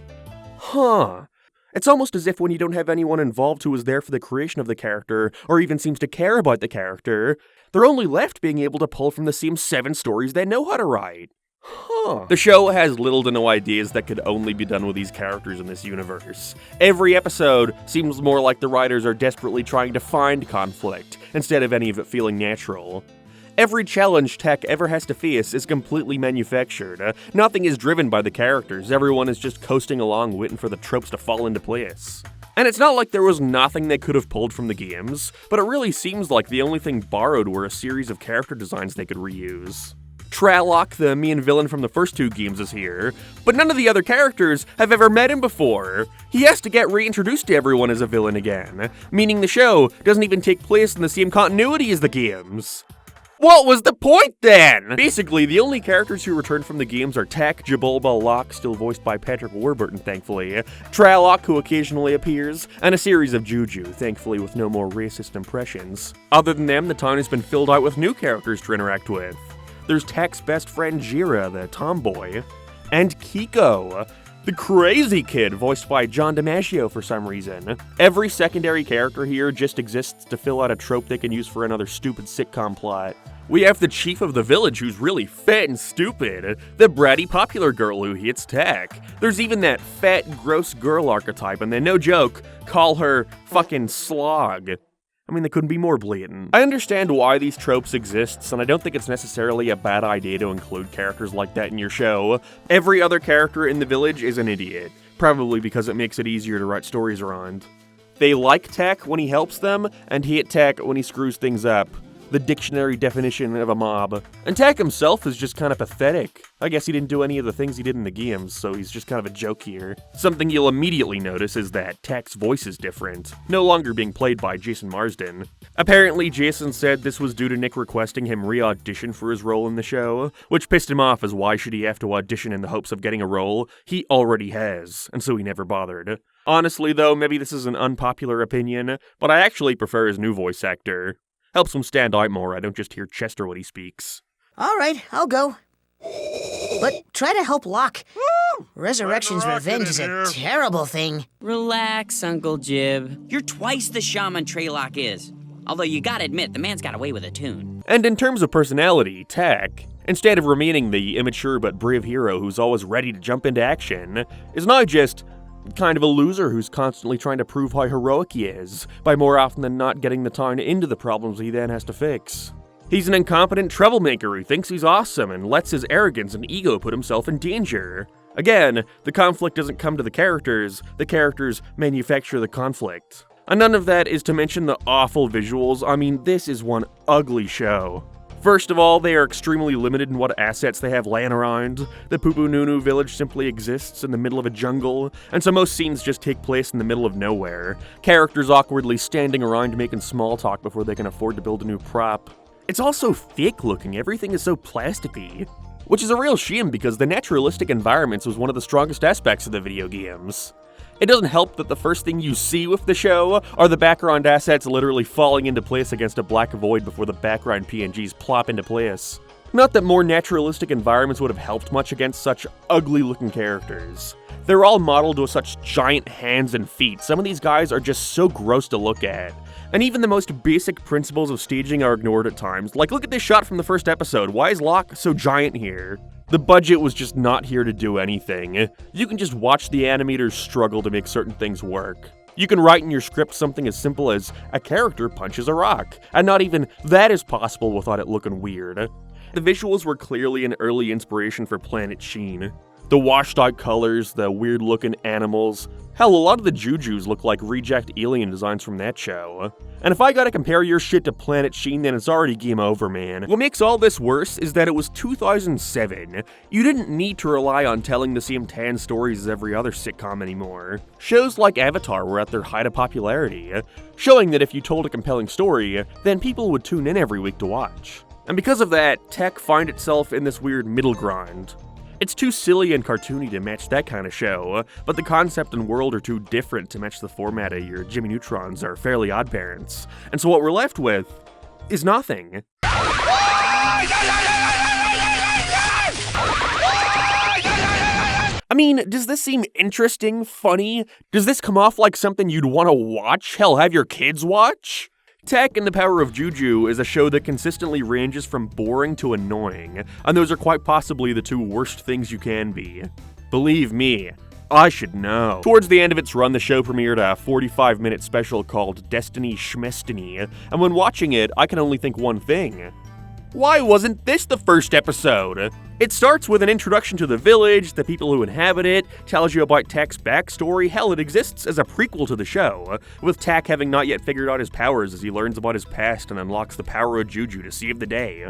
Huh. It's almost as if when you don't have anyone involved who was there for the creation of the character, or even seems to care about the character, they're only left being able to pull from the same 7 stories they know how to write. Huh. The show has little to no ideas that could only be done with these characters in this universe. Every episode seems more like the writers are desperately trying to find conflict, instead of any of it feeling natural. Every challenge Tech ever has to face is completely manufactured. Nothing is driven by the characters, everyone is just coasting along waiting for the tropes to fall into place. And it's not like there was nothing they could have pulled from the games, but it really seems like the only thing borrowed were a series of character designs they could reuse. Tralloc, the main villain from the first 2 games, is here, but none of the other characters have ever met him before. He has to get reintroduced to everyone as a villain again, meaning the show doesn't even take place in the same continuity as the games. What was the point then? Basically, the only characters who return from the games are Tech, Jabulba, Locke, still voiced by Patrick Warburton, thankfully, Tralloc, who occasionally appears, and a series of Juju, thankfully with no more racist impressions. Other than them, the town has been filled out with new characters to interact with. There's Tech's best friend Jira, the tomboy, and Kiko, the crazy kid, voiced by John DiMaggio for some reason. Every secondary character here just exists to fill out a trope they can use for another stupid sitcom plot. We have the chief of the village who's really fat and stupid, the bratty popular girl who hates Tech. There's even that fat, gross girl archetype, and they, no joke, call her fucking Slog. I mean, they couldn't be more blatant. I understand why these tropes exist, and I don't think it's necessarily a bad idea to include characters like that in your show. Every other character in the village is an idiot, probably because it makes it easier to write stories around. They like Tech when he helps them, and hate Tech when he screws things up. The dictionary definition of a mob. And Tech himself is just kind of pathetic. I guess he didn't do any of the things he did in the games, so he's just kind of a joke here. Something you'll immediately notice is that Tech's voice is different, no longer being played by Jason Marsden. Apparently, Jason said this was due to Nick requesting him re-audition for his role in the show, which pissed him off as why should he have to audition in the hopes of getting a role he already has, and so he never bothered. Honestly though, maybe this is an unpopular opinion, but I actually prefer his new voice actor. Helps him stand out more, I don't just hear Chester when he speaks. All right, I'll go. But try to help Locke. Resurrection's revenge is a terrible thing. Relax, Uncle Jib. You're twice the shaman Tralloc is. Although you gotta admit, the man's got away with a tune. And in terms of personality, Tech, instead of remaining the immature but brave hero who's always ready to jump into action, is now just kind of a loser who's constantly trying to prove how heroic he is, by more often than not getting the town into the problems he then has to fix. He's an incompetent troublemaker who thinks he's awesome and lets his arrogance and ego put himself in danger. Again, the conflict doesn't come to the characters manufacture the conflict. And none of that is to mention the awful visuals. I mean, this is one ugly show. First of all, they are extremely limited in what assets they have laying around. The Pupu Nunu village simply exists in the middle of a jungle, and so most scenes just take place in the middle of nowhere. Characters awkwardly standing around making small talk before they can afford to build a new prop. It's also fake looking, everything is so plasticky. Which is a real shame because the naturalistic environments was one of the strongest aspects of the video games. It doesn't help that the first thing you see with the show are the background assets literally falling into place against a black void before the background PNGs plop into place. Not that more naturalistic environments would have helped much against such ugly-looking characters. They're all modeled with such giant hands and feet. Some of these guys are just so gross to look at. And even the most basic principles of staging are ignored at times. Like, look at this shot from the first episode. Why is Locke so giant here? The budget was just not here to do anything. You can just watch the animators struggle to make certain things work. You can write in your script something as simple as, a character punches a rock, and not even that is possible without it looking weird. The visuals were clearly an early inspiration for Planet Sheen. The washed out colors, the weird looking animals. Hell, a lot of the Jujus look like reject alien designs from that show. And if I gotta compare your shit to Planet Sheen, then it's already game over, man. What makes all this worse is that it was 2007. You didn't need to rely on telling the same 10 stories as every other sitcom anymore. Shows like Avatar were at their height of popularity, showing that if you told a compelling story, then people would tune in every week to watch. And because of that, Tech found itself in this weird middle ground. It's too silly and cartoony to match that kind of show, but the concept and world are too different to match the format of your Jimmy Neutrons or Fairly Odd Parents. And so what we're left with is nothing. I mean, does this seem interesting, funny? Does this come off like something you'd want to watch? Hell, have your kids watch? Tak and the Power of Juju is a show that consistently ranges from boring to annoying, and those are quite possibly the two worst things you can be. Believe me, I should know. Towards the end of its run, the show premiered a 45-minute special called Destiny Schmestiny, and when watching it, I can only think one thing. Why wasn't this the first episode? It starts with an introduction to the village, the people who inhabit it, tells you about Tak's backstory. Hell, it exists as a prequel to the show, with Tak having not yet figured out his powers as he learns about his past and unlocks the power of Juju to save the day.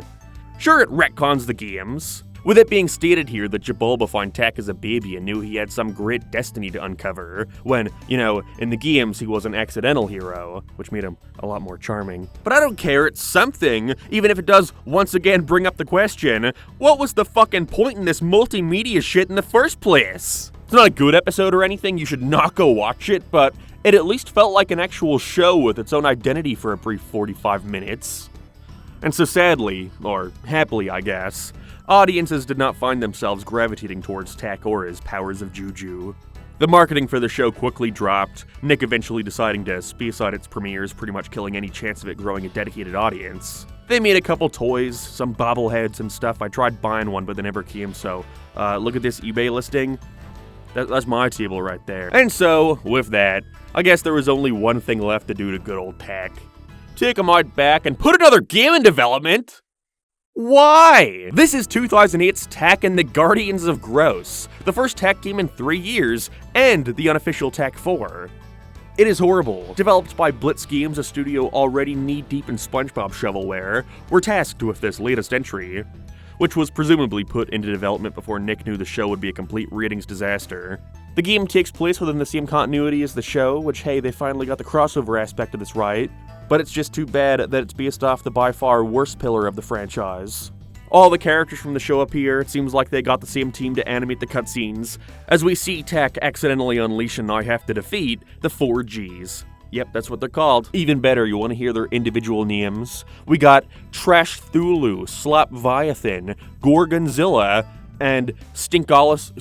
Sure, it retcons the games, with it being stated here that Jabulba found Tak as a baby and knew he had some great destiny to uncover, when, in the games he was an accidental hero, which made him a lot more charming. But I don't care, it's something, even if it does once again bring up the question, what was the fucking point in this multimedia shit in the first place? It's not a good episode or anything, you should not go watch it, but it at least felt like an actual show with its own identity for a brief 45 minutes. And so sadly, or happily I guess, audiences did not find themselves gravitating towards Tak or his powers of Juju. The marketing for the show quickly dropped, Nick eventually deciding to space out its premieres, pretty much killing any chance of it growing a dedicated audience. They made a couple toys, some bobbleheads and stuff. I tried buying one, but they never came, so look at this eBay listing. That's my table right there. And so, with that, I guess there was only one thing left to do to good old Tak. Take him out back and put another game in development! Why? This is 2008's Tak and the Guardians of Gross, the first Tak game in 3 years, and the unofficial Tak 4. It is horrible. Developed by Blitz Games, a studio already knee-deep in SpongeBob shovelware, were tasked with this latest entry, which was presumably put into development before Nick knew the show would be a complete ratings disaster. The game takes place within the same continuity as the show, which hey, they finally got the crossover aspect of this right. But it's just too bad that it's based off the by far worst pillar of the franchise. All the characters from the show appear, it seems like they got the same team to animate the cutscenes, as we see Tak accidentally unleash and now have to defeat the 4 Gs. Yep, that's what they're called. Even better, you want to hear their individual names? We got Trash Thulu, Slapviathan, Gorgonzilla, and Stinkalasis.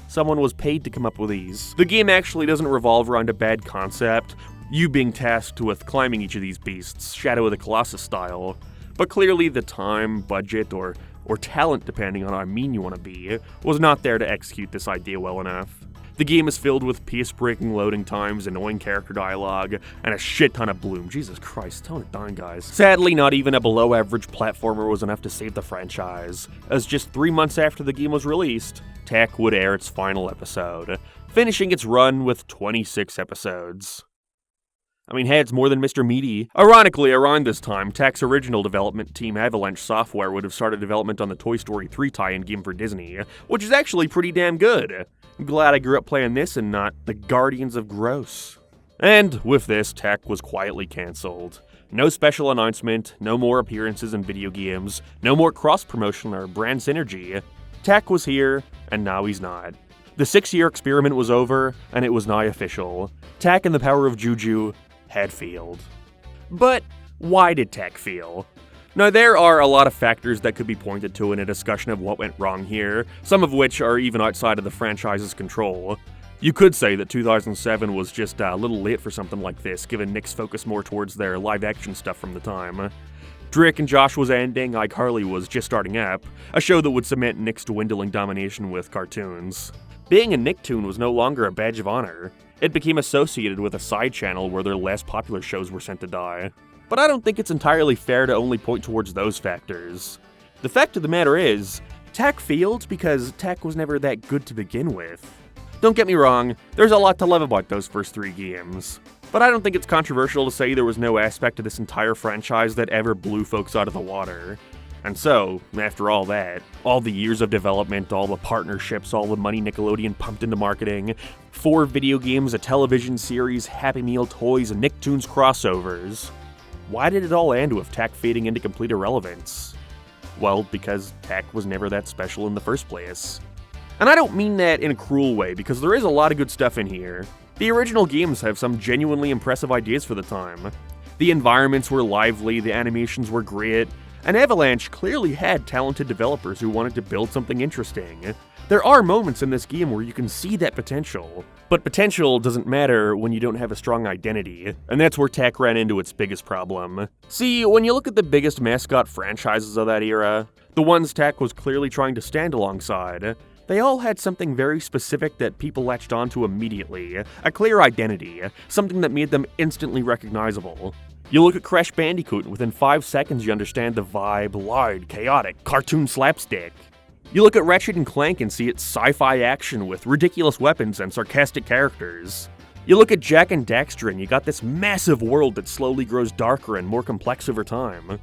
Someone was paid to come up with these. The game actually doesn't revolve around a bad concept, you being tasked with climbing each of these beasts, Shadow of the Colossus style, but clearly the time, budget, or talent, depending on how mean you want to be, was not there to execute this idea well enough. The game is filled with pace-breaking loading times, annoying character dialogue, and a shit ton of bloom. Jesus Christ, tone it down, guys. Sadly, not even a below-average platformer was enough to save the franchise, as just 3 months after the game was released, Tak would air its final episode, finishing its run with 26 episodes. I mean, hey, it's more than Mr. Meaty. Ironically, around this time, Tak's original development team, Avalanche Software, would have started development on the Toy Story 3 tie-in game for Disney, which is actually pretty damn good. I'm glad I grew up playing this and not the Guardians of Gross. And with this, Tak was quietly cancelled. No special announcement, no more appearances in video games, no more cross-promotion or brand synergy. Tak was here, and now he's not. The 6-year experiment was over, and it was now official. Tak and the Power of Juju had failed. But why did Tak fail? Now, there are a lot of factors that could be pointed to in a discussion of what went wrong here, some of which are even outside of the franchise's control. You could say that 2007 was just a little late for something like this, given Nick's focus more towards their live-action stuff from the time. Drake and Josh was ending, iCarly was just starting up, a show that would cement Nick's dwindling domination with cartoons. Being a Nicktoon was no longer a badge of honor. It became associated with a side channel where their less popular shows were sent to die. But I don't think it's entirely fair to only point towards those factors. The fact of the matter is, Tak failed because Tak was never that good to begin with. Don't get me wrong, there's a lot to love about those first 3 games. But I don't think it's controversial to say there was no aspect of this entire franchise that ever blew folks out of the water. And so, after all that, all the years of development, all the partnerships, all the money Nickelodeon pumped into marketing, 4 video games, a television series, Happy Meal toys, and Nicktoons crossovers, why did it all end with Tak fading into complete irrelevance? Well, because Tak was never that special in the first place. And I don't mean that in a cruel way, because there is a lot of good stuff in here. The original games have some genuinely impressive ideas for the time. The environments were lively, the animations were great, and Avalanche clearly had talented developers who wanted to build something interesting. There are moments in this game where you can see that potential, but potential doesn't matter when you don't have a strong identity, and that's where tech ran into its biggest problem. See, when you look at the biggest mascot franchises of that era, the ones tech was clearly trying to stand alongside, they all had something very specific that people latched onto immediately, a clear identity, something that made them instantly recognizable. You look at Crash Bandicoot, and within 5 seconds you understand the vibe, loud, chaotic, cartoon slapstick. You look at Ratchet & Clank and see its sci-fi action with ridiculous weapons and sarcastic characters. You look at Jak and Daxter and you got this massive world that slowly grows darker and more complex over time.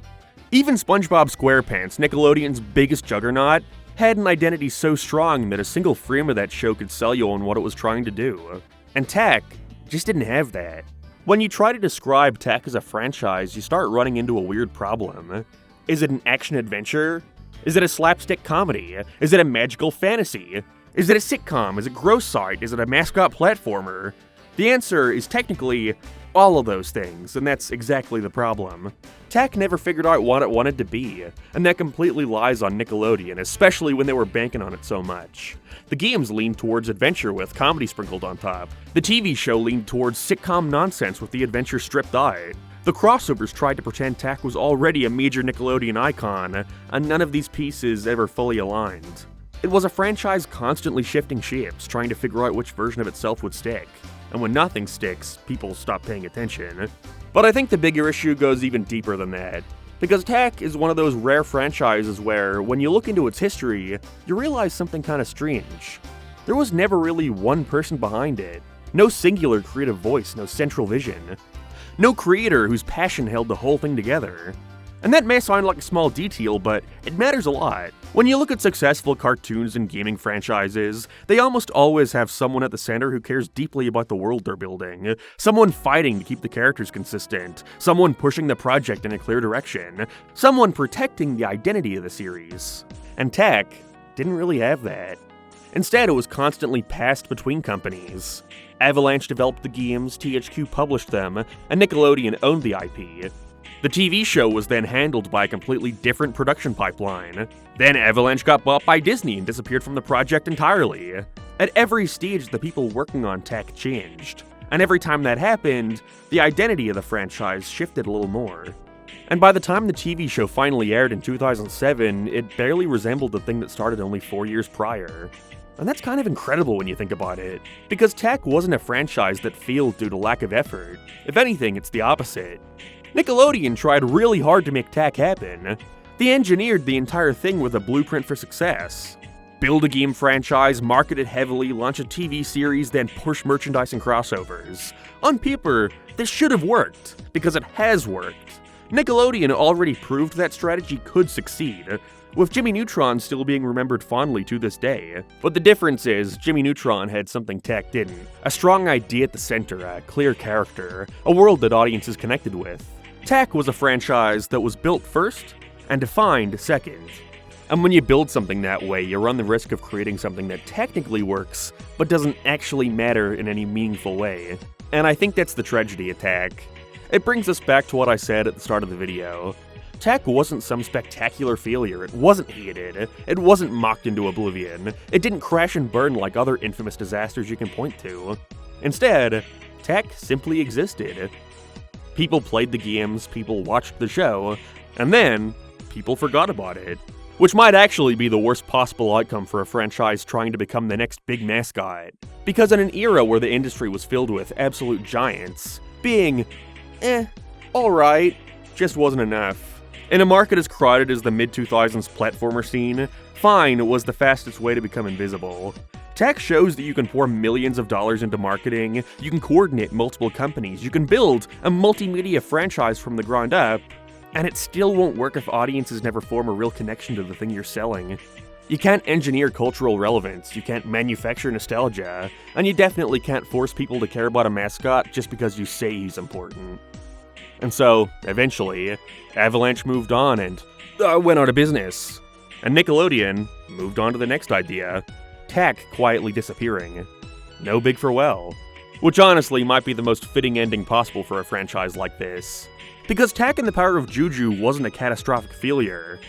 Even SpongeBob SquarePants, Nickelodeon's biggest juggernaut, had an identity so strong that a single frame of that show could sell you on what it was trying to do. And tech just didn't have that. When you try to describe tech as a franchise, you start running into a weird problem. Is it an action-adventure? Is it a slapstick comedy? Is it a magical fantasy? Is it a sitcom? Is it gross side? Is it a mascot platformer? The answer is technically all of those things, and that's exactly the problem. Tech never figured out what it wanted to be, and that completely lies on Nickelodeon, especially when they were banking on it so much. The games leaned towards adventure with comedy sprinkled on top. The TV show leaned towards sitcom nonsense with the adventure stripped out. The crossovers tried to pretend tech was already a major Nickelodeon icon, and none of these pieces ever fully aligned. It was a franchise constantly shifting shapes, trying to figure out which version of itself would stick. And when nothing sticks, people stop paying attention. But I think the bigger issue goes even deeper than that. Because tech is one of those rare franchises where, when you look into its history, you realize something kind of strange. There was never really one person behind it. No singular creative voice, no central vision. No creator whose passion held the whole thing together. And that may sound like a small detail, but it matters a lot. When you look at successful cartoons and gaming franchises, they almost always have someone at the center who cares deeply about the world they're building, someone fighting to keep the characters consistent, someone pushing the project in a clear direction, someone protecting the identity of the series. And tech didn't really have that. Instead, it was constantly passed between companies. Avalanche developed the games, THQ published them, and Nickelodeon owned the IP. The TV show was then handled by a completely different production pipeline. Then Avalanche got bought by Disney and disappeared from the project entirely. At every stage, the people working on tech changed. And every time that happened, the identity of the franchise shifted a little more. And by the time the TV show finally aired in 2007, it barely resembled the thing that started only 4 years prior. And that's kind of incredible when you think about it, because tech wasn't a franchise that failed due to lack of effort. If anything, it's the opposite. Nickelodeon tried really hard to make tech happen. They engineered the entire thing with a blueprint for success. Build a game franchise, market it heavily, launch a TV series, then push merchandise and crossovers. On paper, this should have worked, because it has worked. Nickelodeon already proved that strategy could succeed, with Jimmy Neutron still being remembered fondly to this day. But the difference is, Jimmy Neutron had something tech didn't. A strong idea at the center, a clear character, a world that audiences connected with. Tech was a franchise that was built first and defined second. And when you build something that way, you run the risk of creating something that technically works, but doesn't actually matter in any meaningful way. And I think that's the tragedy of tech. It brings us back to what I said at the start of the video. Tech wasn't some spectacular failure, it wasn't hated, it wasn't mocked into oblivion, it didn't crash and burn like other infamous disasters you can point to. Instead, tech simply existed. People played the games, people watched the show, and then people forgot about it. Which might actually be the worst possible outcome for a franchise trying to become the next big mascot. Because in an era where the industry was filled with absolute giants, being, alright, just wasn't enough. In a market as crowded as the mid-2000s platformer scene, fine was the fastest way to become invisible. Tech shows that you can pour millions of dollars into marketing, you can coordinate multiple companies, you can build a multimedia franchise from the ground up, and it still won't work if audiences never form a real connection to the thing you're selling. You can't engineer cultural relevance, you can't manufacture nostalgia, and you definitely can't force people to care about a mascot just because you say he's important. And so, eventually, Avalanche moved on and went out of business. And Nickelodeon moved on to the next idea. Tech quietly disappearing. No big farewell. Which honestly might be the most fitting ending possible for a franchise like this. Because Tech and the Power of Juju wasn't a catastrophic failure.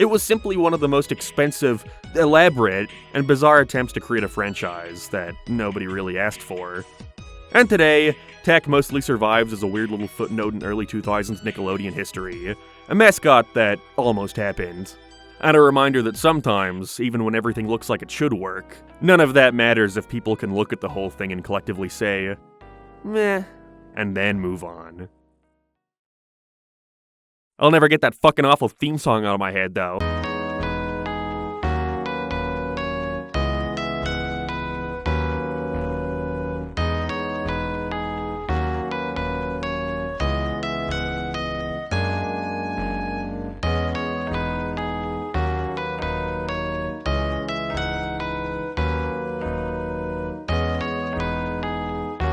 It was simply one of the most expensive, elaborate, and bizarre attempts to create a franchise that nobody really asked for. And today, Tech mostly survives as a weird little footnote in early 2000s Nickelodeon history, a mascot that almost happened. And a reminder that sometimes, even when everything looks like it should work, none of that matters if people can look at the whole thing and collectively say, meh, and then move on. I'll never get that fucking awful theme song out of my head, though.